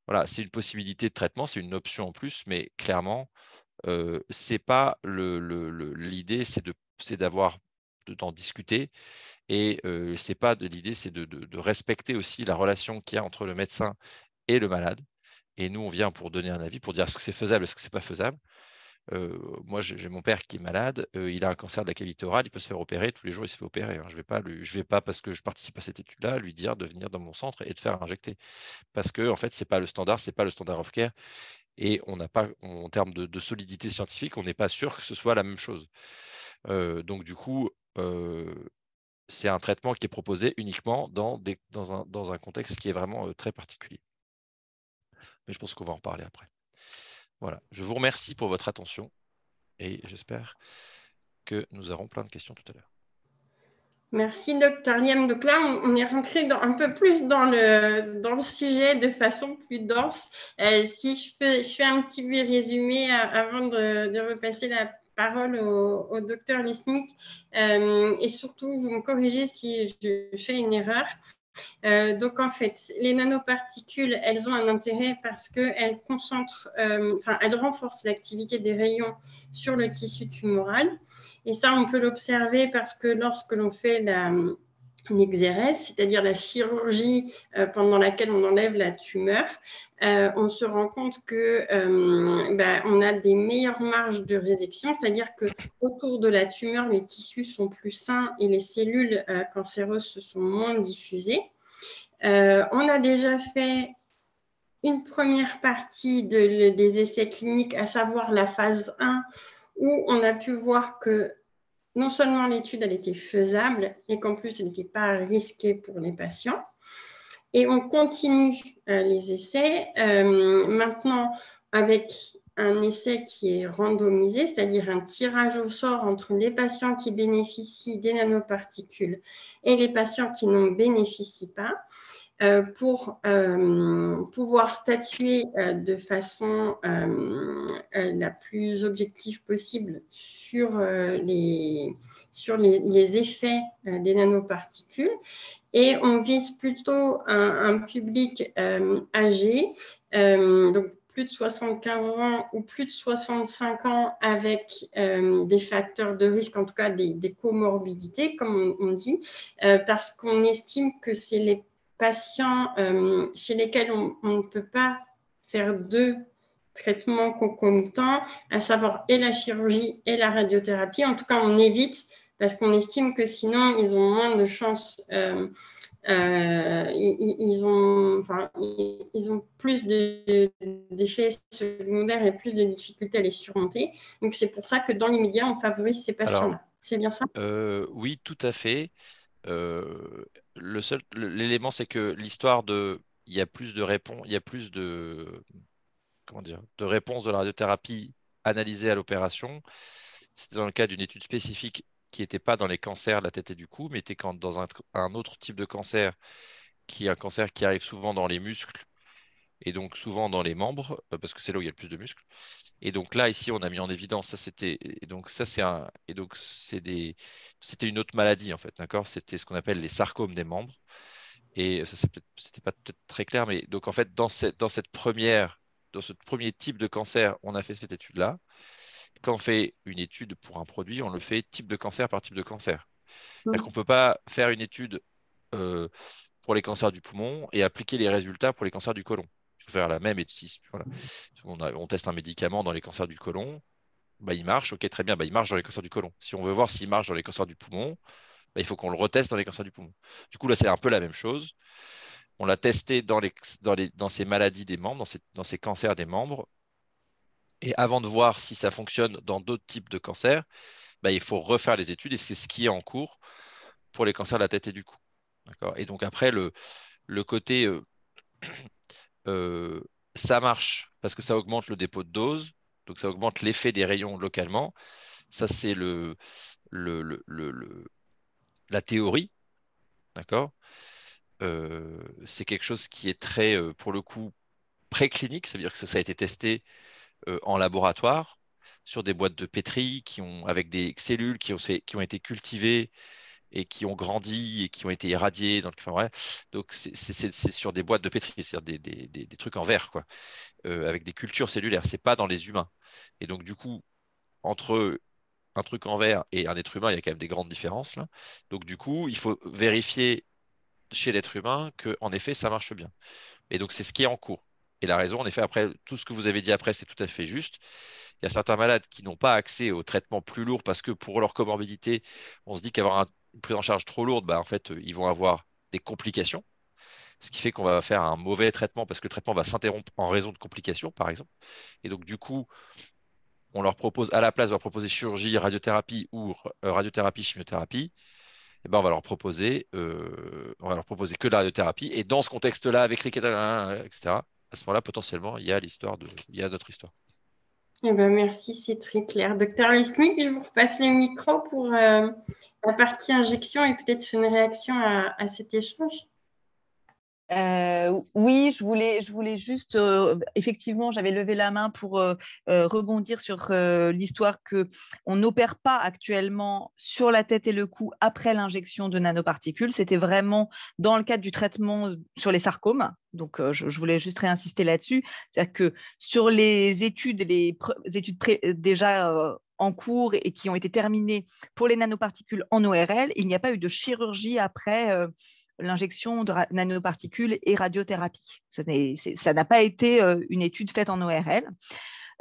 voilà, c'est une possibilité de traitement, c'est une option en plus, mais clairement, c'est pas l'idée, c'est d'en discuter. Et l'idée, c'est de respecter aussi la relation qu'il y a entre le médecin et le malade. Et nous, on vient pour donner un avis, pour dire est-ce que c'est faisable, est-ce que c'est pas faisable. Moi, j'ai mon père qui est malade, il a un cancer de la cavité orale, il peut se faire opérer, tous les jours il se fait opérer. Hein. Je vais pas parce que je participe à cette étude-là, lui dire de venir dans mon centre et de faire injecter. Parce que en fait, c'est pas le standard of care. Et on n'a pas, en termes de solidité scientifique, on n'est pas sûr que ce soit la même chose. Donc du coup, c'est un traitement qui est proposé uniquement dans un contexte qui est vraiment très particulier. Mais je pense qu'on va en reparler après. Voilà, je vous remercie pour votre attention et j'espère que nous aurons plein de questions tout à l'heure. Merci, Dr Liam. Donc là, on est rentré un peu plus dans le sujet de façon plus dense. Si je fais un petit résumé avant de repasser la parole au Dr Lesnick, et surtout, vous me corrigez si je fais une erreur. Donc, en fait, les nanoparticules, elles ont un intérêt parce qu'elles elles renforcent l'activité des rayons sur le tissu tumoral. Et ça, on peut l'observer parce que lorsque l'on fait l'exérèse, c'est-à-dire la chirurgie pendant laquelle on enlève la tumeur, on se rend compte qu'on a des meilleures marges de résection, c'est-à-dire qu'autour de la tumeur, les tissus sont plus sains et les cellules cancéreuses se sont moins diffusées. On a déjà fait une première partie des essais cliniques, à savoir la phase 1, où on a pu voir que non seulement l'étude elle était faisable et qu'en plus elle n'était pas risquée pour les patients. Et on continue les essais maintenant avec un essai qui est randomisé, c'est-à-dire un tirage au sort entre les patients qui bénéficient des nanoparticules et les patients qui n'en bénéficient pas. Pour pouvoir statuer de façon la plus objective possible sur les effets des nanoparticules. Et on vise plutôt un public âgé, donc plus de 75 ans ou plus de 65 ans avec des facteurs de risque, en tout cas des comorbidités, comme on dit, parce qu'on estime que c'est patients chez lesquels on ne peut pas faire 2 traitements concomitants, à savoir et la chirurgie et la radiothérapie. En tout cas, on évite parce qu'on estime que sinon, ils ont moins de chances, ils ont plus d'effets secondaires et plus de difficultés à les surmonter. Donc, c'est pour ça que dans l'immédiat, on favorise ces patients-là. C'est bien ça? Oui, tout à fait. L'élément, c'est que l'histoire il y a plus de réponses, il y a plus comment dire, de réponses de la radiothérapie analysées à l'opération. C'était dans le cas d'une étude spécifique qui n'était pas dans les cancers de la tête et du cou, mais était dans un autre type de cancer, qui est un cancer qui arrive souvent dans les muscles et donc souvent dans les membres, parce que c'est là où il y a le plus de muscles. Et donc là, ici, on a mis en évidence, c'était une autre maladie en fait, d'accord? C'était ce qu'on appelle les sarcomes des membres. Et ça, c'était pas peut-être très clair, mais donc en fait, dans ce premier type de cancer, on a fait cette étude-là. Quand on fait une étude pour un produit, on le fait type de cancer par type de cancer. C'est-à-dire qu'on ne peut pas faire une étude euh, pour les cancers du poumon et appliquer les résultats pour les cancers du côlon. Il faut faire la même étude. Voilà. On teste un médicament dans les cancers du côlon, bah, il marche, ok, très bien, bah, il marche dans les cancers du côlon. Si on veut voir s'il marche dans les cancers du poumon, bah, il faut qu'on le reteste dans les cancers du poumon. Du coup, là, c'est un peu la même chose. On l'a testé dans ces maladies des membres, dans ces cancers des membres. Et avant de voir si ça fonctionne dans d'autres types de cancers, bah, il faut refaire les études et c'est ce qui est en cours pour les cancers de la tête et du cou. Et donc après, le côté ça marche parce que ça augmente le dépôt de dose, donc ça augmente l'effet des rayons localement. Ça, c'est la théorie. D'accord. C'est quelque chose qui est très, pour le coup, préclinique, ça veut dire que ça a été testé en laboratoire sur des boîtes de pétri avec des cellules qui ont été cultivées et qui ont grandi et qui ont été irradiées. Enfin, bref. Donc, c'est sur des boîtes de pétri, c'est-à-dire des trucs en verre, quoi, avec des cultures cellulaires. C'est pas dans les humains. Et donc, du coup, entre un truc en verre et un être humain, il y a quand même des grandes différences, là. Donc, du coup, il faut vérifier chez l'être humain que, en effet, ça marche bien. Et donc, c'est ce qui est en cours. Et la raison, en effet, après, tout ce que vous avez dit après, c'est tout à fait juste. Il y a certains malades qui n'ont pas accès aux traitements plus lourds parce que pour leur comorbidité, on se dit qu'avoir une prise en charge trop lourde, bah, en fait, ils vont avoir des complications. Ce qui fait qu'on va faire un mauvais traitement parce que le traitement va s'interrompre en raison de complications, par exemple. Et donc, du coup, on leur propose, à la place de leur proposer chirurgie, radiothérapie ou radiothérapie, chimiothérapie, eh ben, on va leur proposer que de la radiothérapie. Et dans ce contexte-là, avec les etc., à ce moment-là, potentiellement, il y a notre histoire. Eh ben, merci, c'est très clair. Docteur Lesnick, je vous repasse le micro pour la partie injection et peut-être une réaction à cet échange. Oui, je voulais juste, effectivement, j'avais levé la main pour rebondir sur l'histoire qu'on n'opère pas actuellement sur la tête et le cou après l'injection de nanoparticules. C'était vraiment dans le cadre du traitement sur les sarcomes. Donc, je voulais juste réinsister là-dessus. C'est-à-dire que sur les études déjà en cours et qui ont été terminées pour les nanoparticules en ORL, il n'y a pas eu de chirurgie après l'injection de nanoparticules et radiothérapie. Ça n'a pas été une étude faite en ORL.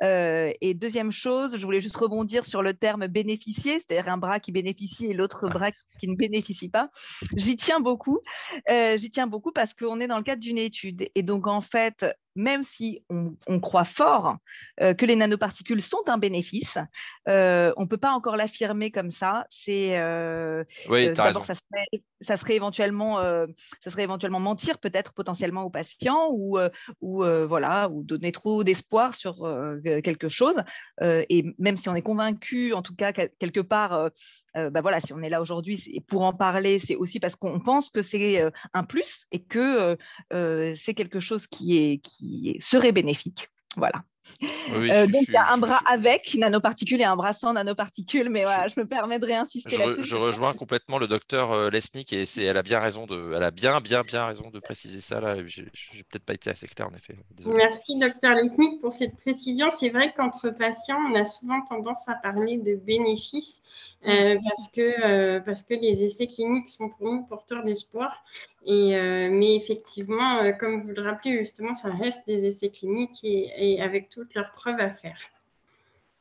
Et deuxième chose, je voulais juste rebondir sur le terme bénéficier, c'est-à-dire un bras qui bénéficie et l'autre bras qui ne bénéficie pas. J'y tiens beaucoup parce qu'on est dans le cadre d'une étude. Et donc, en fait, même si on croit fort que les nanoparticules sont un bénéfice, on ne peut pas encore l'affirmer comme ça. Oui, d'abord, ça serait éventuellement mentir peut-être potentiellement aux patients ou donner trop d'espoir sur quelque chose. Et même si on est convaincu, en tout cas quelque part, si on est là aujourd'hui pour en parler, c'est aussi parce qu'on pense que c'est un plus et que c'est quelque chose qui serait bénéfique. Voilà. Oui, donc, il y a un bras avec nanoparticules et un bras sans nanoparticules, mais voilà, je me permets de réinsister là-dessus. Je rejoins complètement le docteur Lesnick et elle a bien raison elle a bien raison de préciser ça là. J'ai peut-être pas été assez clair en effet. Désolé. Merci docteur Lesnick pour cette précision. C'est vrai qu'entre patients, on a souvent tendance à parler de bénéfices parce que les essais cliniques sont pour nous porteurs d'espoir. Mais effectivement, comme vous le rappelez, justement, ça reste des essais cliniques et avec toutes leurs preuves à faire.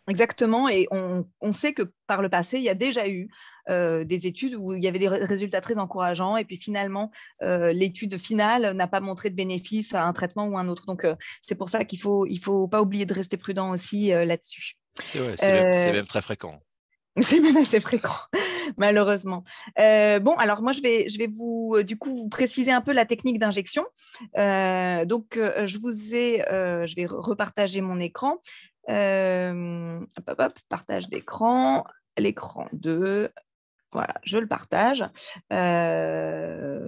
Exactement, et on sait que par le passé, il y a déjà eu des études où il y avait des résultats très encourageants, et puis finalement, l'étude finale n'a pas montré de bénéfice à un traitement ou à un autre. Donc, c'est pour ça qu'il faut pas oublier de rester prudent aussi là-dessus. C'est vrai, c'est même très fréquent. C'est même assez fréquent, malheureusement. Bon, alors moi, je vais vous, du coup, vous préciser un peu la technique d'injection. Je vais repartager mon écran. Partage d'écran, l'écran 2. Voilà, je le partage.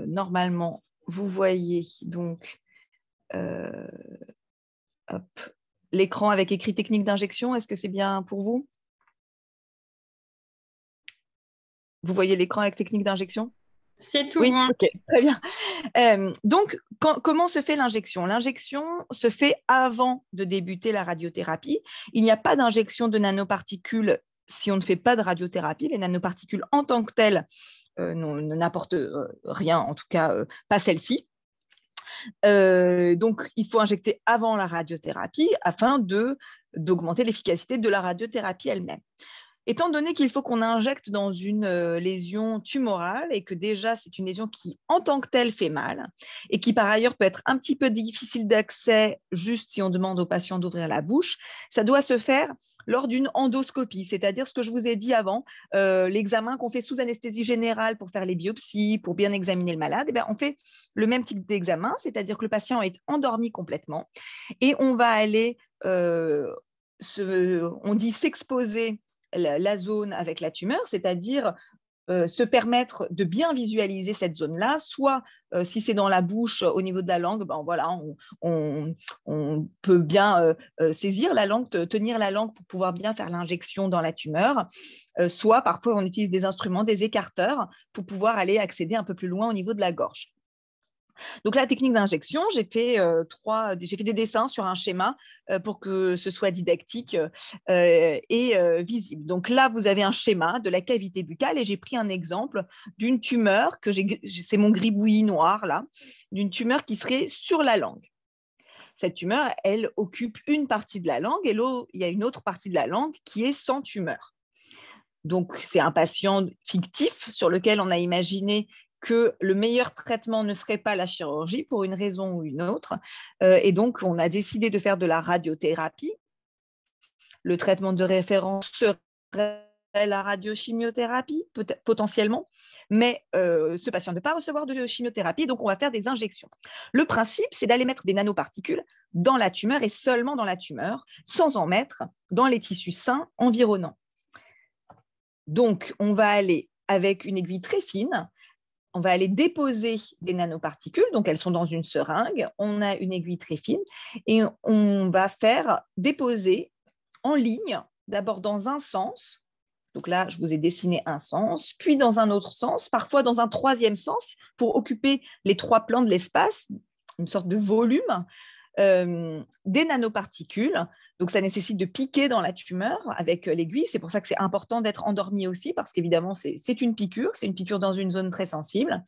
Normalement, vous voyez donc l'écran avec écrit technique d'injection. Est-ce que c'est bien pour vous? Vous voyez l'écran avec technique d'injection? C'est tout oui, bon. Ok, très bien. Donc, comment se fait l'injection? L'injection se fait avant de débuter la radiothérapie. Il n'y a pas d'injection de nanoparticules si on ne fait pas de radiothérapie. Les nanoparticules en tant que telles n'apportent rien, en tout cas pas celle-ci. Donc, il faut injecter avant la radiothérapie afin d'augmenter l'efficacité de la radiothérapie elle-même. Étant donné qu'il faut qu'on injecte dans une lésion tumorale et que déjà c'est une lésion qui en tant que telle fait mal et qui par ailleurs peut être un petit peu difficile d'accès juste si on demande au patient d'ouvrir la bouche, ça doit se faire lors d'une endoscopie, c'est-à-dire ce que je vous ai dit avant, l'examen qu'on fait sous anesthésie générale pour faire les biopsies, pour bien examiner le malade, on fait le même type d'examen, c'est-à-dire que le patient est endormi complètement et on va aller, on dit s'exposer la zone avec la tumeur, c'est-à-dire se permettre de bien visualiser cette zone-là, soit si c'est dans la bouche, au niveau de la langue, voilà, on peut bien saisir la langue, tenir la langue pour pouvoir bien faire l'injection dans la tumeur, soit parfois on utilise des instruments, des écarteurs, pour pouvoir aller accéder un peu plus loin au niveau de la gorge. Donc, la technique d'injection, j'ai fait des dessins sur un schéma pour que ce soit didactique et visible. Donc là, vous avez un schéma de la cavité buccale et j'ai pris un exemple d'une tumeur, c'est mon gribouillis noir là, d'une tumeur qui serait sur la langue. Cette tumeur, elle occupe une partie de la langue et il y a une autre partie de la langue qui est sans tumeur. Donc, c'est un patient fictif sur lequel on a imaginé que le meilleur traitement ne serait pas la chirurgie pour une raison ou une autre. Et donc, on a décidé de faire de la radiothérapie. Le traitement de référence serait la radiochimiothérapie, potentiellement, mais ce patient ne peut pas recevoir de chimiothérapie, donc on va faire des injections. Le principe, c'est d'aller mettre des nanoparticules dans la tumeur et seulement dans la tumeur, sans en mettre dans les tissus sains environnants. Donc, on va aller avec une aiguille très fine, on va aller déposer des nanoparticules, donc elles sont dans une seringue, on a une aiguille très fine, et on va faire déposer en ligne, d'abord dans un sens, donc là, je vous ai dessiné un sens, puis dans un autre sens, parfois dans un troisième sens, pour occuper les 3 plans de l'espace, une sorte de volume, des nanoparticules. Donc, ça nécessite de piquer dans la tumeur avec l'aiguille. C'est pour ça que c'est important d'être endormi aussi, parce qu'évidemment, c'est une piqûre dans une zone très sensible.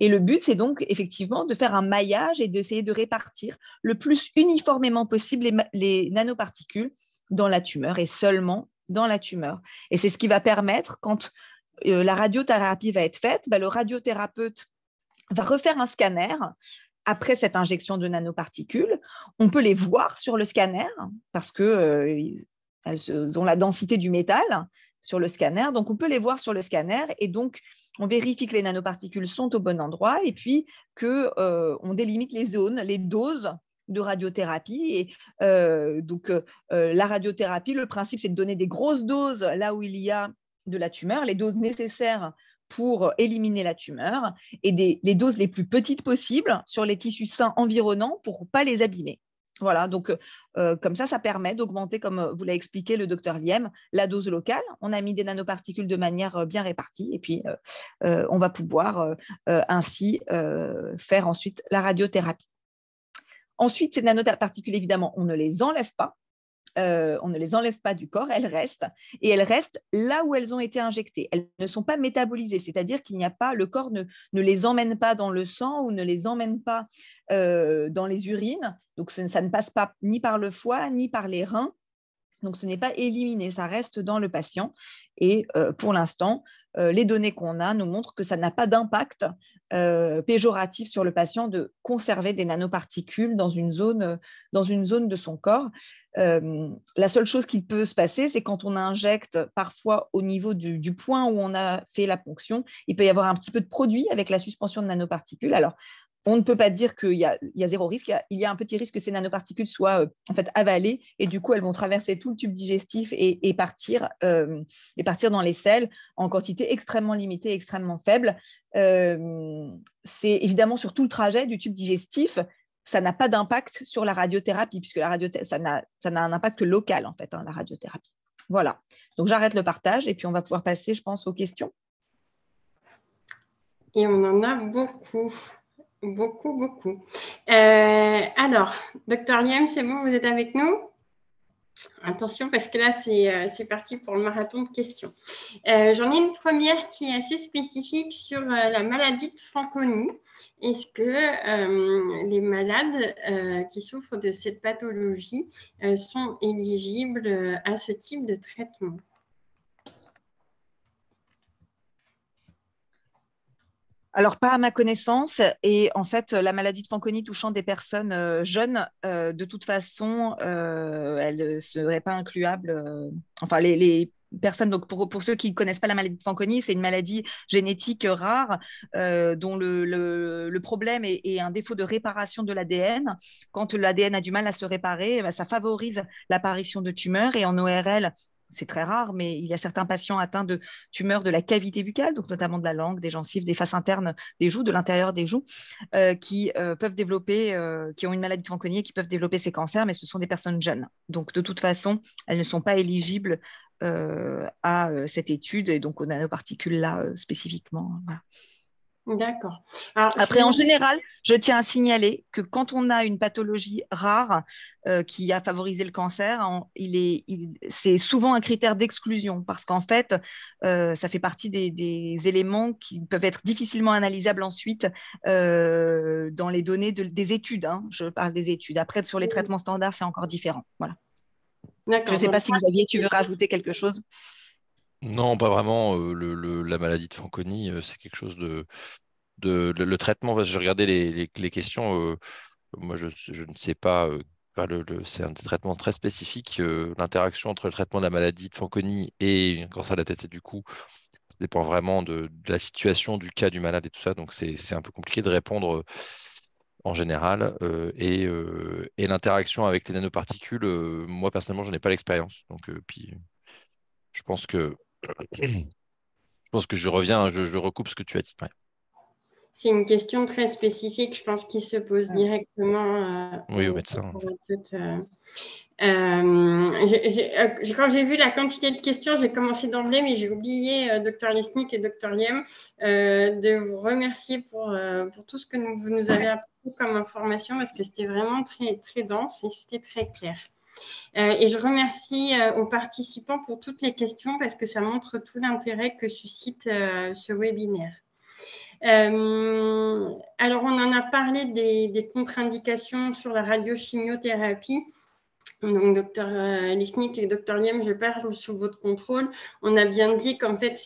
Et le but, c'est donc effectivement de faire un maillage et d'essayer de répartir le plus uniformément possible les nanoparticules dans la tumeur et seulement dans la tumeur. Et c'est ce qui va permettre, quand la radiothérapie va être faite, le radiothérapeute va refaire un scanner. Après cette injection de nanoparticules, on peut les voir sur le scanner parce qu'elles ont la densité du métal sur le scanner. Donc, on peut les voir sur le scanner et donc, on vérifie que les nanoparticules sont au bon endroit et puis qu'on délimite les zones, les doses de radiothérapie. Et la radiothérapie, le principe, c'est de donner des grosses doses là où il y a de la tumeur, les doses nécessaires pour éliminer la tumeur et les doses les plus petites possibles sur les tissus sains environnants pour ne pas les abîmer. Voilà, donc comme ça permet d'augmenter, comme vous l'a expliqué le docteur Liem, la dose locale. On a mis des nanoparticules de manière bien répartie et puis on va pouvoir ainsi faire ensuite la radiothérapie. Ensuite, ces nanoparticules, évidemment, on ne les enlève pas. on ne les enlève pas du corps, elles restent, et elles restent là où elles ont été injectées. Elles ne sont pas métabolisées, c'est-à-dire qu'il n'y a pas, le corps ne les emmène pas dans le sang ou ne les emmène pas dans les urines, donc ça ne passe pas ni par le foie ni par les reins. Donc, ce n'est pas éliminé, ça reste dans le patient. Et pour l'instant, les données qu'on a nous montrent que ça n'a pas d'impact péjoratif sur le patient de conserver des nanoparticules dans une zone de son corps. La seule chose qui peut se passer, c'est quand on injecte parfois au niveau du point où on a fait la ponction, il peut y avoir un petit peu de produit avec la suspension de nanoparticules. Alors, on ne peut pas dire qu'il y a zéro risque. Il y a un petit risque que ces nanoparticules soient en fait avalées et du coup, elles vont traverser tout le tube digestif et partir dans les selles en quantité extrêmement limitée, extrêmement faible. C'est évidemment sur tout le trajet du tube digestif. Ça n'a pas d'impact sur la radiothérapie puisque ça n'a un impact local en fait, la radiothérapie. Voilà. Donc, j'arrête le partage et puis on va pouvoir passer, je pense, aux questions. Et on en a beaucoup. Beaucoup. Alors, docteur Liem, c'est bon, vous êtes avec nous? Attention, parce que là, c'est parti pour le marathon de questions. J'en ai une première qui est assez spécifique sur la maladie de Fanconi. Est-ce que les malades qui souffrent de cette pathologie sont éligibles à ce type de traitement? Alors, pas à ma connaissance. Et en fait, la maladie de Fanconi touchant des personnes jeunes, de toute façon, elle ne serait pas incluable. Enfin, les personnes, donc pour ceux qui ne connaissent pas la maladie de Fanconi, c'est une maladie génétique rare dont le problème est un défaut de réparation de l'ADN. Quand l'ADN a du mal à se réparer, ça favorise l'apparition de tumeurs. Et en ORL, c'est très rare, mais il y a certains patients atteints de tumeurs de la cavité buccale, donc notamment de la langue, des gencives, des faces internes des joues, de l'intérieur des joues, qui peuvent développer, qui ont une maladie de Fanconi et qui peuvent développer ces cancers, mais ce sont des personnes jeunes. Donc, de toute façon, elles ne sont pas éligibles à cette étude et donc aux nanoparticules là spécifiquement. Voilà. D'accord. Après, en général, je tiens à signaler que quand on a une pathologie rare qui a favorisé le cancer, c'est souvent un critère d'exclusion parce qu'en fait, ça fait partie des éléments qui peuvent être difficilement analysables ensuite dans les données des études. Je parle des études. Après, sur les traitements standards, c'est encore différent. Voilà. Je ne sais pas si Xavier, tu veux rajouter quelque chose? Non, pas vraiment. La maladie de Fanconi, c'est quelque chose le traitement, parce que j'ai regardé les questions, moi je ne sais pas, c'est un traitement très spécifique, l'interaction entre le traitement de la maladie de Fanconi et un cancer de la tête et du cou, ça dépend vraiment de la situation, du cas du malade et tout ça, donc c'est un peu compliqué de répondre en général, et l'interaction avec les nanoparticules, moi personnellement je n'ai pas l'expérience, donc puis je pense que je reviens, je recoupe ce que tu as dit. Ouais. C'est une question très spécifique, je pense, qui se pose directement oui, au médecin. Quand j'ai vu la quantité de questions, j'ai commencé d'emblée, mais j'ai oublié, Dr Lesnick et Dr Liem, de vous remercier pour tout ce que vous nous avez apporté comme information, parce que c'était vraiment très, très dense et c'était très clair. Et je remercie aux participants pour toutes les questions, parce que ça montre tout l'intérêt que suscite ce webinaire. Alors, on en a parlé des contre-indications sur la radiochimiothérapie. Donc, Dr Lesnick et Dr Liem, je parle sous votre contrôle. On a bien dit qu'en fait,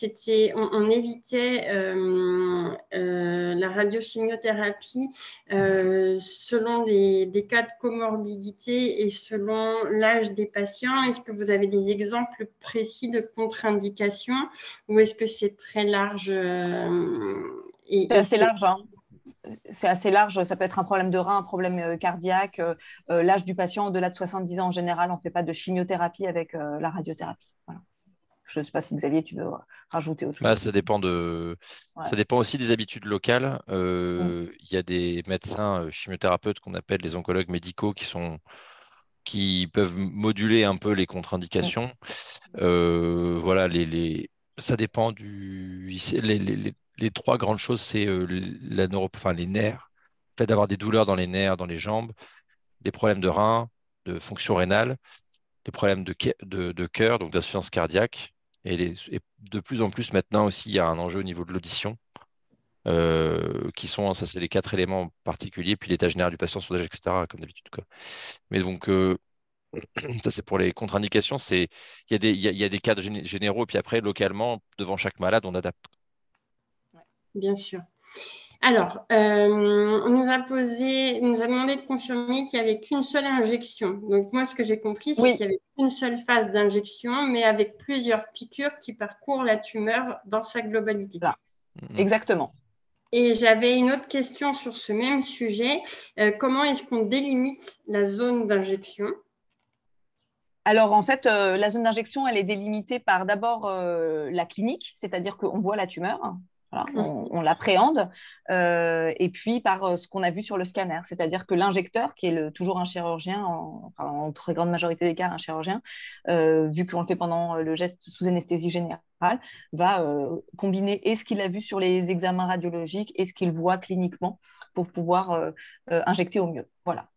on évitait la radiochimiothérapie selon des cas de comorbidité et selon l'âge des patients. Est-ce que vous avez des exemples précis de contre-indications ou est-ce que c'est très large c'est assez large, hein. C'est assez large, ça peut être un problème de rein, un problème cardiaque. L'âge du patient au-delà de 70 ans, en général, on ne fait pas de chimiothérapie avec la radiothérapie. Voilà. Je ne sais pas si Xavier, tu veux rajouter autre chose. Ça dépend ça dépend aussi des habitudes locales. Il y a des médecins chimiothérapeutes qu'on appelle les oncologues médicaux qui peuvent moduler un peu les contre-indications. Voilà, ça dépend les trois grandes choses, c'est les nerfs, le fait d'avoir des douleurs dans les nerfs, dans les jambes, des problèmes de reins, de fonction rénale, les problèmes de cœur, donc d'insuffisance cardiaque. Et de plus en plus maintenant aussi, il y a un enjeu au niveau de l'audition, qui sont, ça c'est les 4 éléments particuliers, puis l'état général du patient, son âge, etc., comme d'habitude, quoi. Mais donc, ça c'est pour les contre-indications, il y a des cadres généraux, puis après, localement, devant chaque malade, on adapte. Bien sûr. Alors, on nous a demandé de confirmer qu'il n'y avait qu'une seule injection. Donc, moi, ce que j'ai compris, c'est qu'il n'y avait qu'une seule phase d'injection, mais avec plusieurs piqûres qui parcourent la tumeur dans sa globalité. Voilà. Exactement. Et j'avais une autre question sur ce même sujet. Comment est-ce qu'on délimite la zone d'injection? Alors, en fait, la zone d'injection, elle est délimitée par d'abord la clinique, c'est-à-dire qu'on voit la tumeur, voilà, on l'appréhende, et puis par ce qu'on a vu sur le scanner, c'est-à-dire que l'injecteur, qui est toujours un chirurgien, en très grande majorité des cas, un chirurgien, vu qu'on le fait pendant le geste sous anesthésie générale, va combiner et ce qu'il a vu sur les examens radiologiques et ce qu'il voit cliniquement pour pouvoir injecter au mieux. Voilà.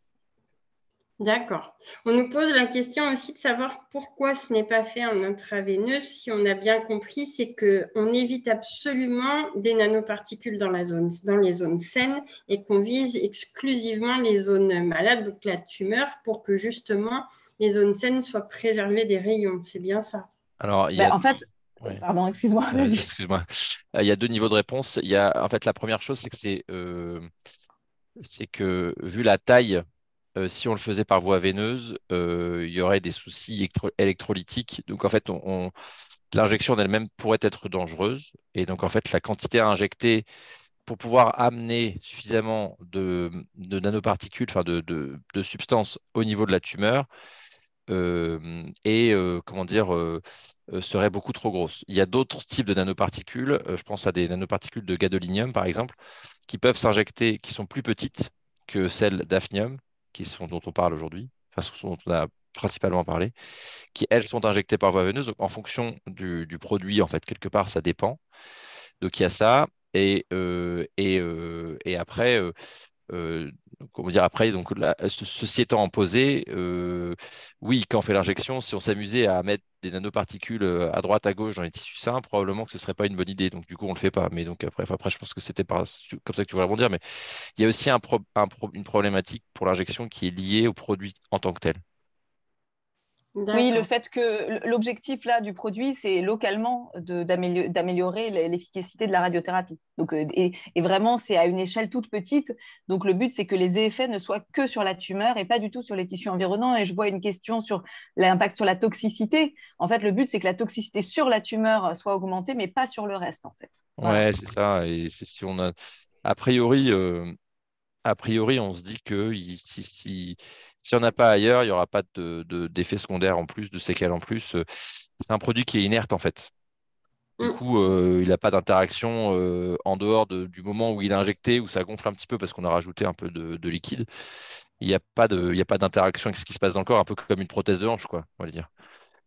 D'accord. On nous pose la question aussi de savoir pourquoi ce n'est pas fait en intraveineuse. Si on a bien compris, c'est qu'on évite absolument des nanoparticules dans les zones saines et qu'on vise exclusivement les zones malades, donc la tumeur, pour que justement les zones saines soient préservées des rayons. C'est bien ça? Alors, En fait, pardon, excuse-moi. Excuse-moi. Il y a 2 niveaux de réponse. En fait, la première chose, c'est que vu la taille, si on le faisait par voie veineuse, il y aurait des soucis électrolytiques. Donc, en fait, l'injection en elle-même pourrait être dangereuse. Et donc, en fait, la quantité à injecter pour pouvoir amener suffisamment de nanoparticules, enfin de substances au niveau de la tumeur, comment dire, serait beaucoup trop grosse. Il y a d'autres types de nanoparticules, je pense à des nanoparticules de gadolinium par exemple, qui peuvent s'injecter, qui sont plus petites que celles d'hafnium, dont on parle aujourd'hui, enfin dont on a principalement parlé, qui elles sont injectées par voie veineuse. Donc, en fonction du produit, en fait, quelque part, ça dépend. Donc il y a ça. Et après, comment dire, après, donc ceci étant posé, oui, quand on fait l'injection, si on s'amusait à mettre des nanoparticules à droite, à gauche dans les tissus sains, probablement que ce ne serait pas une bonne idée. Donc du coup, on ne le fait pas. Mais donc après, je pense que c'était comme ça que tu voulais rebondir. Mais il y a aussi une problématique pour l'injection qui est liée au produit en tant que tel. Oui, le fait que l'objectif là du produit, c'est localement d'améliorer l'efficacité de la radiothérapie. Donc, et vraiment, c'est à une échelle toute petite. Donc, le but, c'est que les effets ne soient que sur la tumeur et pas du tout sur les tissus environnants. Et je vois une question sur l'impact sur la toxicité. En fait, le but, c'est que la toxicité sur la tumeur soit augmentée, mais pas sur le reste, en fait. Voilà. Ouais, c'est ça. Et c'est si on a, a priori, on se dit que si on n'a pas ailleurs, il n'y aura pas d'effets secondaires en plus, de séquelles en plus. C'est un produit qui est inerte en fait. Du coup, il n'a pas d'interaction en dehors du moment où il est injecté, où ça gonfle un petit peu parce qu'on a rajouté un peu de liquide. Il n'y a pas d'interaction avec ce qui se passe dans le corps, un peu comme une prothèse de hanche, quoi, on va dire.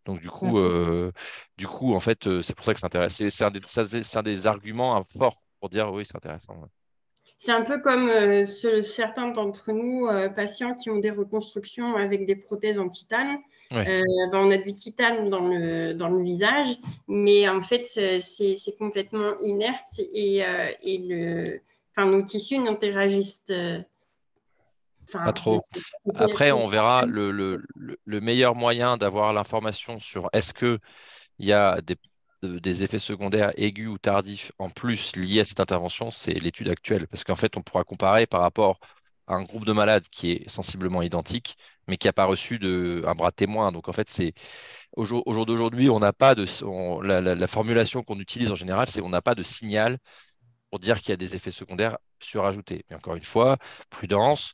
Donc en fait, c'est pour ça que c'est intéressant. C'est un des arguments forts pour dire oui, c'est intéressant. Ouais. C'est un peu comme certains d'entre nous, patients qui ont des reconstructions avec des prothèses en titane. Ouais. On a du titane dans le visage, mais en fait, c'est complètement inerte et nos tissus n'interagissent Pas trop. Après, on verra le meilleur moyen d'avoir l'information sur est-ce qu'il y a des effets secondaires aigus ou tardifs en plus liés à cette intervention, c'est l'étude actuelle. Parce qu'en fait, on pourra comparer par rapport à un groupe de malades qui est sensiblement identique, mais qui n'a pas reçu un bras témoin. Donc, en fait, au jour d'aujourd'hui, on n'a pas la formulation qu'on utilise en général, c'est on n'a pas de signal pour dire qu'il y a des effets secondaires surajoutés. Mais encore une fois, prudence.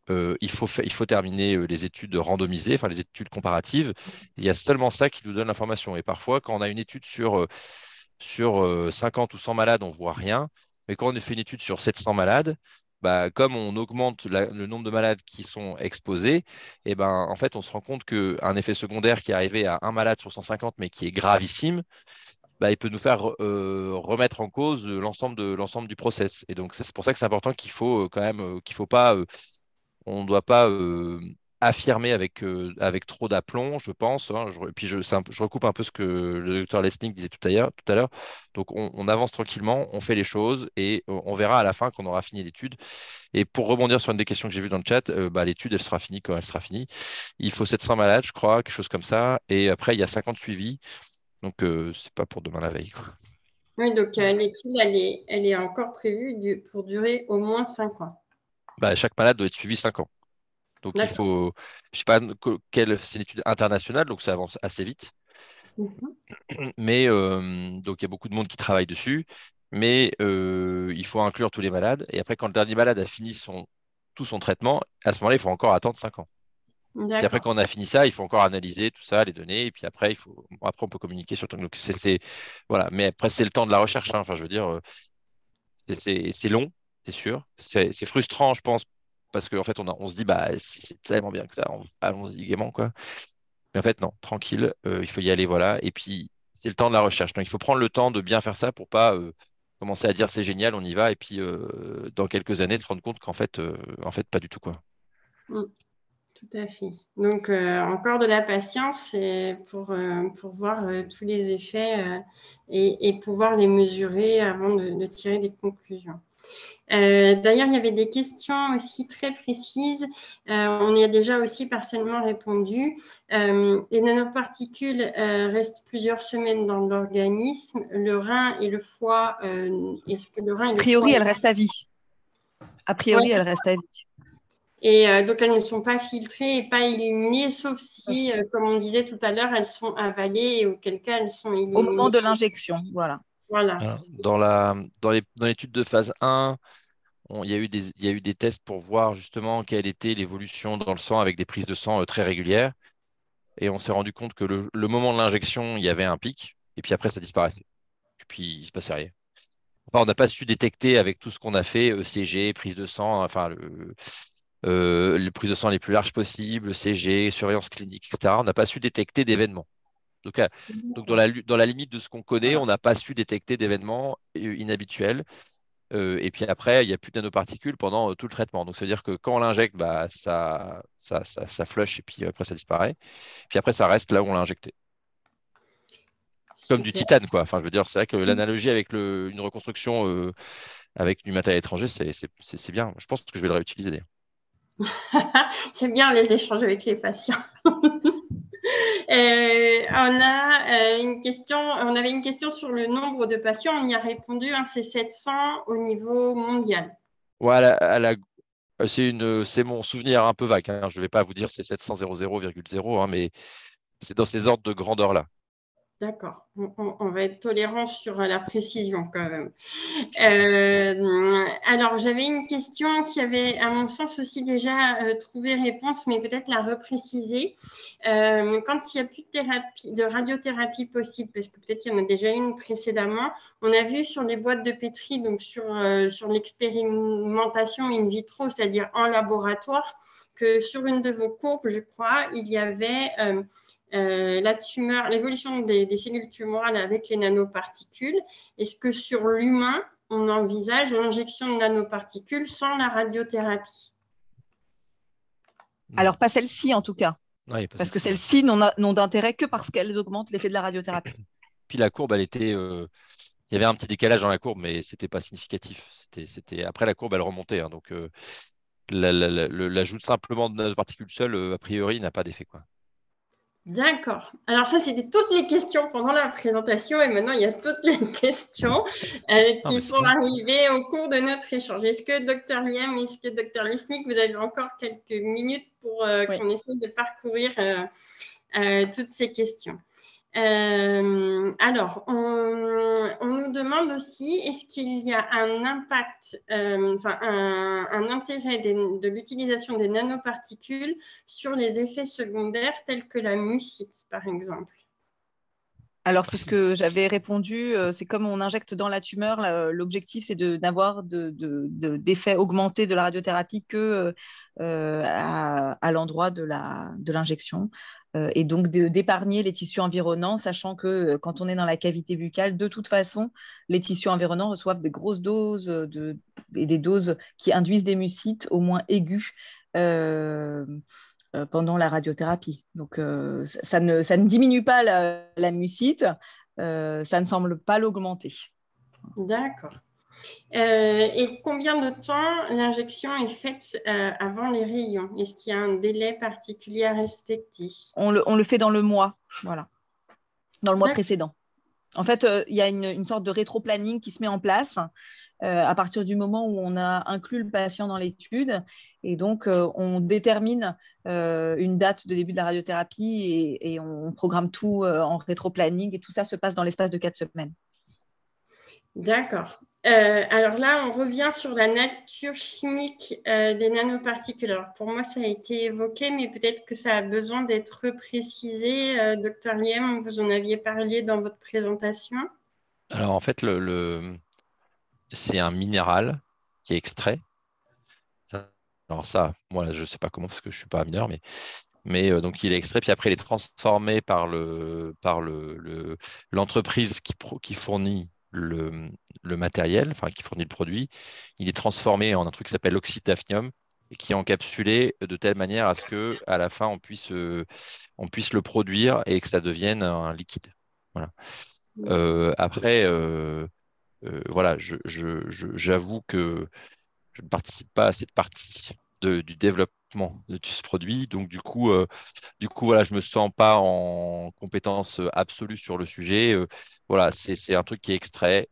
Il faut terminer les études randomisées, enfin les études comparatives. Il y a seulement ça qui nous donne l'information. Et parfois, quand on a une étude sur 50 ou 100 malades, on ne voit rien. Mais quand on fait une étude sur 700 malades, bah, comme on augmente le nombre de malades qui sont exposés, et ben, en fait, on se rend compte qu'un effet secondaire qui est arrivé à un malade sur 150, mais qui est gravissime, bah, il peut nous faire remettre en cause l'ensemble du process. Et donc, c'est pour ça que c'est important qu'il faut quand même, qu'il faut pas on ne doit pas affirmé avec trop d'aplomb, je pense. Hein. Puis je recoupe un peu ce que le docteur Lesnick disait tout à l'heure. Donc, on avance tranquillement, on fait les choses et on verra à la fin quand on aura fini l'étude. Et pour rebondir sur une des questions que j'ai vues dans le chat, l'étude, elle sera finie quand elle sera finie. Il faut 700 malades, je crois, quelque chose comme ça. Et après, il y a 50 suivis. Donc, c'est pas pour demain la veille, quoi. Oui, donc l'étude, elle est encore prévue pour durer au moins 5 ans. Chaque malade doit être suivi 5 ans. Donc, il faut, je sais pas, c'est une étude internationale, donc ça avance assez vite. Mais donc, il y a beaucoup de monde qui travaille dessus. Mais il faut inclure tous les malades. Et après, quand le dernier malade a fini tout son traitement, à ce moment-là, il faut encore attendre 5 ans. Puis après, quand on a fini ça, il faut encore analyser tout ça, les données. Et puis après, on peut communiquer sur le temps. Donc, voilà. Mais après, c'est le temps de la recherche. Hein. Enfin, je veux dire, c'est long, c'est sûr. C'est frustrant, je pense, parce qu'en fait, on se dit, si c'est tellement bien que ça, allons-y gaiement, quoi. Mais en fait, non, tranquille, il faut y aller, voilà. Et puis, c'est le temps de la recherche. Donc, il faut prendre le temps de bien faire ça pour pas commencer à dire c'est génial, on y va. Et puis, dans quelques années, se rendre compte en fait, pas du tout, quoi. Tout à fait. Donc, encore de la patience pour voir tous les effets et pouvoir les mesurer avant de tirer des conclusions. D'ailleurs, il y avait des questions aussi très précises. On y a déjà aussi partiellement répondu. Les nanoparticules restent plusieurs semaines dans l'organisme. Le rein et le foie, est-ce que le rein et le foie... A priori, elles restent à vie. A priori, elles restent à vie. Et donc, elles ne sont pas filtrées et pas éliminées, sauf si, comme on disait tout à l'heure, elles sont avalées et auquel cas elles sont éliminées. Au moment de l'injection, voilà. Dans l'étude de phase 1, il y a eu des tests pour voir justement quelle était l'évolution dans le sang avec des prises de sang très régulières. Et on s'est rendu compte que le moment de l'injection, il y avait un pic, et puis après, ça disparaissait. Et puis, il ne se passait rien. Enfin, on n'a pas su détecter avec tout ce qu'on a fait, ECG, prise de sang, enfin, les prises de sang les plus larges possibles, CG, surveillance clinique, etc. On n'a pas su détecter d'événements. Donc, dans la limite de ce qu'on connaît, on n'a pas su détecter d'événements inhabituels. Et puis après, il n'y a plus de nanoparticules pendant tout le traitement. Donc, ça veut dire que quand on l'injecte, ça flush et puis après, ça disparaît. Puis après, ça reste là où on l'a injecté. Comme du titane, quoi. Enfin, je veux dire, c'est vrai que l'analogie avec une reconstruction avec du matériel étranger, c'est bien. Je pense que je vais le réutiliser d'ailleurs. C'est bien les échanges avec les patients. On avait une question sur le nombre de patients. On y a répondu, c'est 700 au niveau mondial. Ouais, c'est mon souvenir un peu vague. Hein. Je ne vais pas vous dire c'est 700,0,0, hein, mais c'est dans ces ordres de grandeur-là. D'accord, on va être tolérant sur la précision quand même. Alors, j'avais une question qui avait, à mon sens, aussi déjà trouvé réponse, mais peut-être la repréciser. Quand il n'y a plus de radiothérapie possible, parce que peut-être il y en a déjà une précédemment, on a vu sur les boîtes de pétri, donc sur l'expérimentation in vitro, c'est-à-dire en laboratoire, que sur une de vos courbes, je crois, il y avait... l'évolution des cellules tumorales avec les nanoparticules. Est-ce que sur l'humain, on envisage l'injection de nanoparticules sans la radiothérapie? Alors, pas celle-ci en tout cas. Oui, parce que celles-ci n'ont d'intérêt que parce qu'elles augmentent l'effet de la radiothérapie. Puis la courbe, il y avait un petit décalage dans la courbe, mais ce n'était pas significatif. Après, la courbe, elle remontait. Hein, donc, l'ajout simplement de nanoparticules seules, a priori, n'a pas d'effet, quoi. D'accord. Alors ça, c'était toutes les questions pendant la présentation et maintenant, il y a toutes les questions qui sont arrivées au cours de notre échange. Est-ce que Dr Liam, est-ce que Dr Lesnick, vous avez encore quelques minutes pour qu'on essaie de parcourir toutes ces questions? Alors, on nous demande aussi, est-ce qu'il y a un impact, un intérêt de l'utilisation des nanoparticules sur les effets secondaires tels que la mucite, par exemple? Alors, c'est ce que j'avais répondu. C'est comme on injecte dans la tumeur, l'objectif, c'est d'avoir d'effets augmentés de la radiothérapie que à l'endroit de l'injection. Et donc d'épargner les tissus environnants, sachant que quand on est dans la cavité buccale, de toute façon, les tissus environnants reçoivent des grosses doses et des doses qui induisent des mucites au moins aiguës pendant la radiothérapie. Donc, ça ne diminue pas la mucite, ça ne semble pas l'augmenter. D'accord. Et combien de temps l'injection est faite avant les rayons? Est-ce qu'il y a un délai particulier à respecter? On le fait dans le mois, voilà, dans le mois D'accord. précédent. En fait, il y a une sorte de rétro-planning qui se met en place à partir du moment où on a inclus le patient dans l'étude. Et donc, on détermine une date de début de la radiothérapie et on programme tout en rétro-planning. Et tout ça se passe dans l'espace de 4 semaines. D'accord. Alors là, on revient sur la nature chimique des nanoparticules. Alors pour moi, ça a été évoqué, mais peut-être que ça a besoin d'être précisé. Docteur Liem, vous en aviez parlé dans votre présentation. Alors en fait, c'est un minéral qui est extrait. Alors ça, moi, je ne sais pas comment parce que je ne suis pas mineur, mais donc il est extrait, puis après il est transformé par l'entreprise qui fournit le matériel, enfin qui fournit le produit. Il est transformé en un truc qui s'appelle l'oxyde d'hafnium et qui est encapsulé de telle manière à ce que à la fin on puisse le produire et que ça devienne un liquide. Voilà. Après, voilà, j'avoue que je ne participe pas à cette partie du développement de ce produit. Donc, voilà, je ne me sens pas en compétence absolue sur le sujet. Voilà, c'est un truc qui est extrait.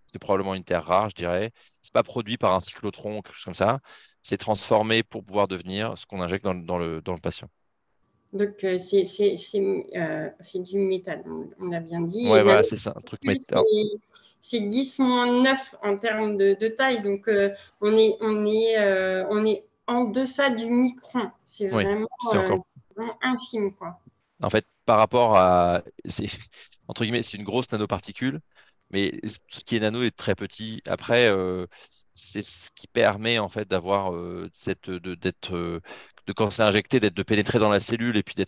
C'est probablement une terre rare, je dirais. Ce n'est pas produit par un cyclotron ou quelque chose comme ça. C'est transformé pour pouvoir devenir ce qu'on injecte dans le patient. Donc, c'est du métal, on l'a bien dit. Ouais, Et voilà, c'est ça, un truc métal. c'est 10-9 en termes de taille. Donc, on est en deçà du micron. C'est Oui, vraiment, c'est encore. vraiment infime, quoi. En fait, par rapport à. Entre guillemets, c'est une grosse nanoparticule, mais tout ce qui est nano est très petit. Après, c'est ce qui permet en fait d'avoir de quand c'est injecté, de pénétrer dans la cellule et puis et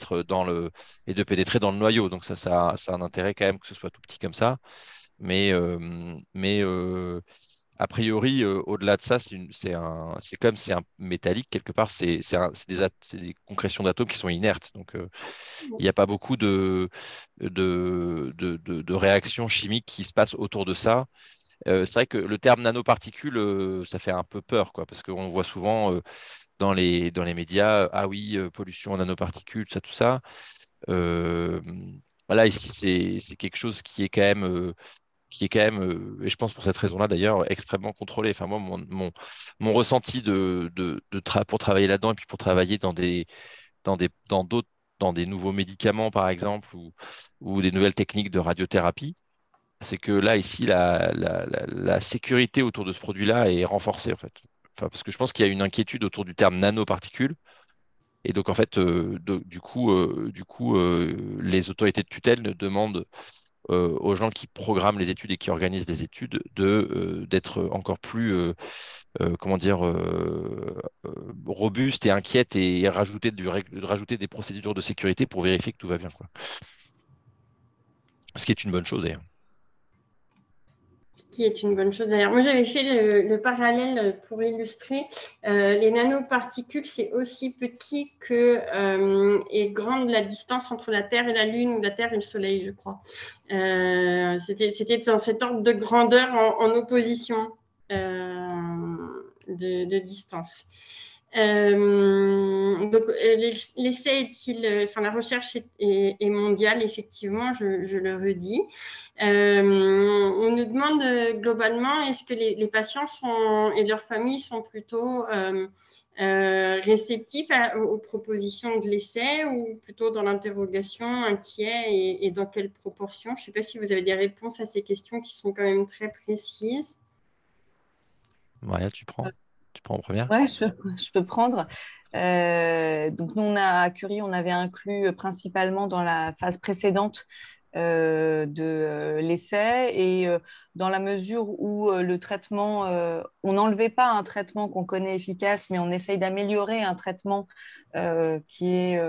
de pénétrer dans le noyau. Donc ça a un intérêt quand même que ce soit tout petit comme ça. Mais a priori, au-delà de ça, c'est un métallique quelque part. C'est des concrétions d'atomes qui sont inertes. Donc il n'y a pas beaucoup de réactions chimiques qui se passent autour de ça. C'est vrai que le terme nanoparticule, ça fait un peu peur, quoi, parce qu'on voit souvent dans les médias, ah oui, pollution en nanoparticules, ça, tout ça. Euh, Là, ici, c'est quelque chose qui est quand même, et je pense pour cette raison-là d'ailleurs, extrêmement contrôlé. Enfin, moi, mon ressenti pour travailler là-dedans et puis pour travailler dans d'autres, dans des nouveaux médicaments, par exemple, ou des nouvelles techniques de radiothérapie, c'est que là, ici, la sécurité autour de ce produit-là est renforcée, en fait. Enfin, parce que je pense qu'il y a une inquiétude autour du terme nanoparticule. Et donc, en fait, les autorités de tutelle demandent aux gens qui programment les études et qui organisent les études d'être encore plus, comment dire, robuste et inquiète et de rajouter des procédures de sécurité pour vérifier que tout va bien, quoi. Ce qui est une bonne chose, d'ailleurs. Ce qui est une bonne chose d'ailleurs. Moi, j'avais fait le parallèle pour illustrer. Les nanoparticules, c'est aussi petit que est grande la distance entre la Terre et la Lune ou la Terre et le Soleil, je crois. C'était dans cet ordre de grandeur en opposition de distance. Donc, l'essai la recherche est mondiale, effectivement, je le redis. On nous demande globalement, est-ce que les patients et leurs familles sont plutôt réceptifs aux propositions de l'essai ou plutôt dans l'interrogation, inquiets et dans quelle proportion? Je ne sais pas si vous avez des réponses à ces questions qui sont quand même très précises. Maria, tu prends en première? Ouais, je peux prendre. Donc, nous, à Curie, on avait inclus principalement dans la phase précédente de l'essai et dans la mesure où le traitement, on n'enlevait pas un traitement qu'on connaît efficace, mais on essaye d'améliorer un traitement qui est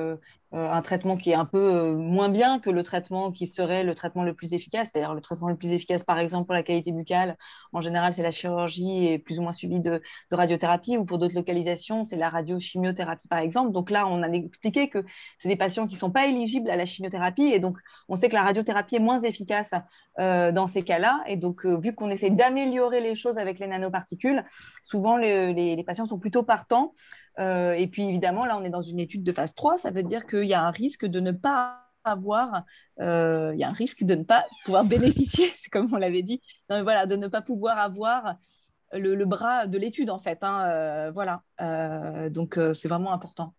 un traitement qui est un peu moins bien que le traitement qui serait le traitement le plus efficace. C'est-à-dire le traitement le plus efficace, par exemple, pour la qualité buccale, en général, c'est la chirurgie et plus ou moins suivie de radiothérapie, ou pour d'autres localisations, c'est la radiochimiothérapie, par exemple. Donc là, on a expliqué que c'est des patients qui ne sont pas éligibles à la chimiothérapie, et donc on sait que la radiothérapie est moins efficace dans ces cas-là. Et donc, vu qu'on essaie d'améliorer les choses avec les nanoparticules, souvent les patients sont plutôt partants. Et puis évidemment, là, on est dans une étude de phase 3, ça veut dire qu'il y a un risque de ne pas avoir, il y a un risque de ne pas pouvoir bénéficier, c'est comme on l'avait dit, non, voilà, de ne pas pouvoir avoir le bras de l'étude en fait. Hein, voilà, donc c'est vraiment important.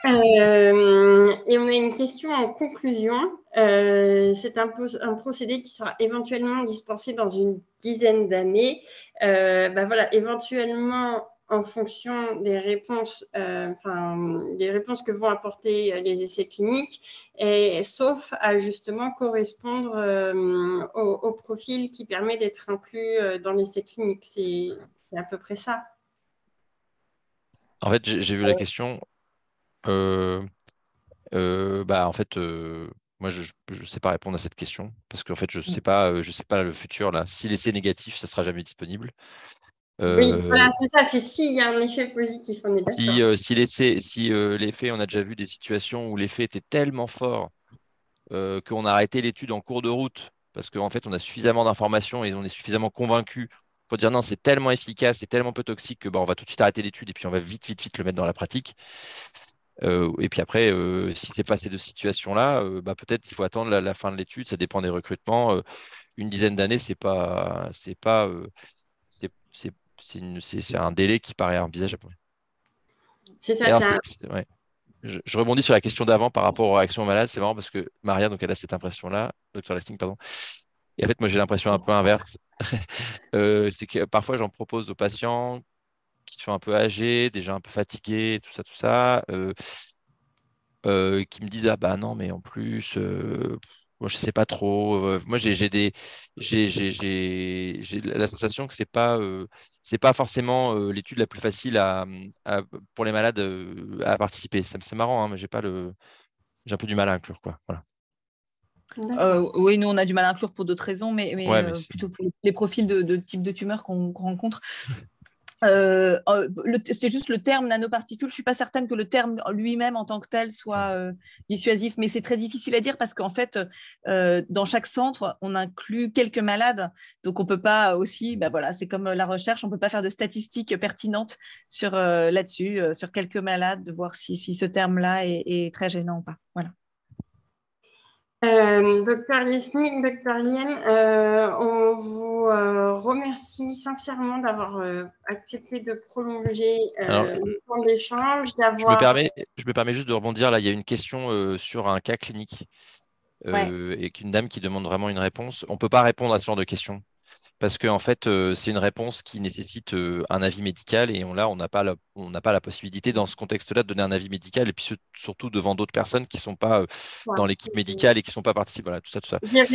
Et on a une question en conclusion. C'est un procédé qui sera éventuellement dispensé dans une dizaine d'années. Voilà, éventuellement, en fonction des réponses, des réponses que vont apporter les essais cliniques, et, sauf à justement correspondre au profil qui permet d'être inclus dans l'essai clinique. C'est à peu près ça. En fait, j'ai vu la question. Euh, en fait, moi, je ne sais pas répondre à cette question parce qu'en fait, je sais pas le futur là. Si l'essai est négatif, ça sera jamais disponible. Oui, Euh, voilà, c'est ça. C'est s'il y a un effet positif, on est d'accord. si l'effet, on a déjà vu des situations où l'effet était tellement fort qu'on a arrêté l'étude en cours de route parce qu'en fait, on a suffisamment d'informations et on est suffisamment convaincu pour dire non, c'est tellement efficace, c'est tellement peu toxique que on va tout de suite arrêter l'étude et puis on va vite, vite, vite le mettre dans la pratique. Et puis après, si c'est pas ces deux situations-là, peut-être qu'il faut attendre la fin de l'étude. Ça dépend des recrutements. Une dizaine d'années, c'est un délai qui paraît envisageable. C'est ça, Et alors, c'est un... ouais. Je rebondis sur la question d'avant par rapport aux réactions malades. C'est marrant parce que Maria, donc elle a cette impression-là, Dr Lasting, pardon. Et en fait, moi, j'ai l'impression un peu inverse. C'est que parfois, j'en propose aux patients qui sont un peu âgés, déjà un peu fatigués, tout ça, qui me disent ah bah non mais en plus moi je sais pas trop. Moi j'ai la sensation que c'est pas forcément l'étude la plus facile pour les malades à participer. C'est marrant hein, mais j'ai un peu du mal à inclure quoi. Voilà. Oui, nous, on a du mal à inclure pour d'autres raisons, mais Ouais mais plutôt pour les profils de type de tumeur qu'on rencontre. C'est juste le terme nanoparticule. Je ne suis pas certaine que le terme lui-même en tant que tel soit dissuasif, mais c'est très difficile à dire parce qu'en fait, dans chaque centre, on inclut quelques malades. Donc, on ne peut pas aussi, voilà, c'est comme la recherche, on ne peut pas faire de statistiques pertinentes là-dessus, sur quelques malades, de voir si ce terme-là est très gênant ou pas. Voilà. Docteur Lesnik, Docteur Lien, on vous remercie sincèrement d'avoir accepté de prolonger alors le temps d'échange, je me permets juste de rebondir là. Il y a une question sur un cas clinique Ouais. et qu'une dame qui demande vraiment une réponse. On peut pas répondre à ce genre de questions. Parce que en fait, c'est une réponse qui nécessite un avis médical et on n'a pas la possibilité dans ce contexte-là de donner un avis médical et puis surtout devant d'autres personnes qui ne sont pas dans l'équipe médicale et qui ne sont pas participées. Voilà, tout ça, tout ça. Voilà.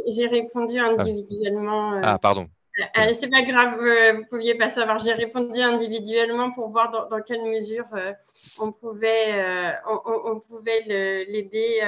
J'ai répondu Ah, oui. individuellement. Pardon. Très bien. C'est pas grave, vous pouviez pas savoir. J'ai répondu individuellement pour voir dans quelle mesure on pouvait l'aider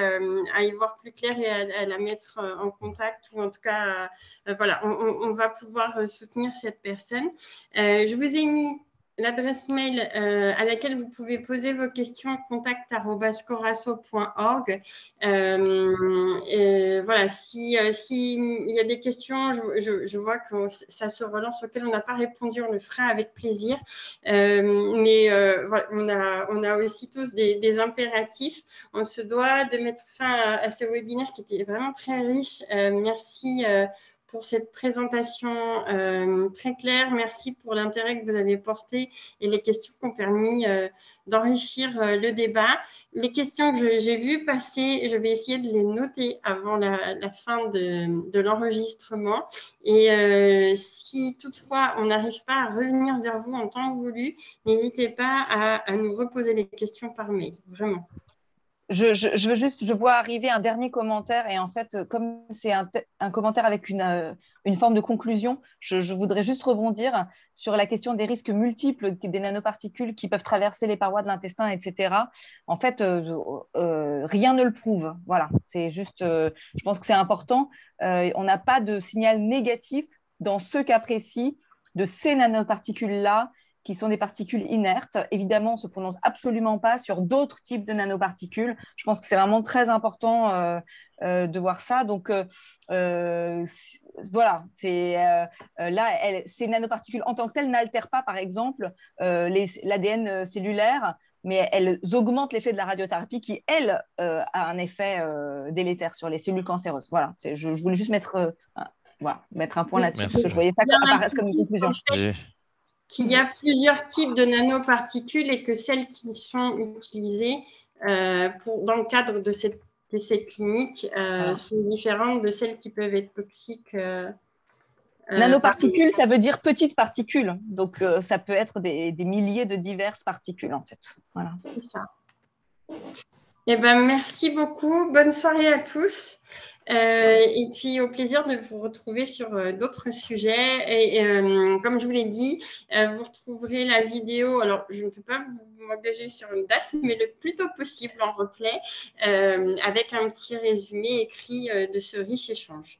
à y voir plus clair et à la mettre en contact ou en tout cas, voilà, on va pouvoir soutenir cette personne. Je vous ai mis l'adresse mail à laquelle vous pouvez poser vos questions, contact@coraso.org. Voilà, si il y a des questions, je vois que ça se relance auxquelles on n'a pas répondu, on le fera avec plaisir. Voilà, on a aussi tous des impératifs. On se doit de mettre fin à ce webinaire qui était vraiment très riche. Merci pour cette présentation très claire. Merci pour l'intérêt que vous avez porté et les questions qui ont permis d'enrichir le débat. Les questions que j'ai vues passer, je vais essayer de les noter avant la fin de l'enregistrement. Et si toutefois on n'arrive pas à revenir vers vous en temps voulu, n'hésitez pas à nous reposer les questions par mail, vraiment. je vois arriver un dernier commentaire et en fait, comme c'est un commentaire avec une forme de conclusion, je voudrais juste rebondir sur la question des risques multiples des nanoparticules qui peuvent traverser les parois de l'intestin, etc. En fait, rien ne le prouve. Voilà, c'est juste, je pense que c'est important. On n'a pas de signal négatif dans ce cas précis de ces nanoparticules-là qui sont des particules inertes. Évidemment, on ne se prononce absolument pas sur d'autres types de nanoparticules. Je pense que c'est vraiment très important de voir ça. Donc, voilà, là, ces nanoparticules en tant que telles n'altèrent pas, par exemple, l'ADN cellulaire, mais elles augmentent l'effet de la radiothérapie qui, elle, a un effet délétère sur les cellules cancéreuses. Voilà, je voulais juste mettre un point là-dessus, parce que je voyais ça apparaître comme une conclusion. Qu'il y a plusieurs types de nanoparticules et que celles qui sont utilisées dans le cadre de cette essai clinique sont différentes de celles qui peuvent être toxiques. Nanoparticules, ça veut dire petites particules. Donc, ça peut être des milliers de diverses particules, en fait. Voilà. C'est ça. Eh ben, merci beaucoup. Bonne soirée à tous. Et puis au plaisir de vous retrouver sur d'autres sujets. Et comme je vous l'ai dit, vous retrouverez la vidéo. Alors, je ne peux pas vous m'engager sur une date, mais le plus tôt possible en replay, avec un petit résumé écrit de ce riche échange.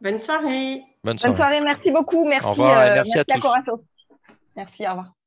Bonne soirée. Bonne soirée. Merci beaucoup. Merci, au revoir, merci à tous. Corasso. Merci, au revoir.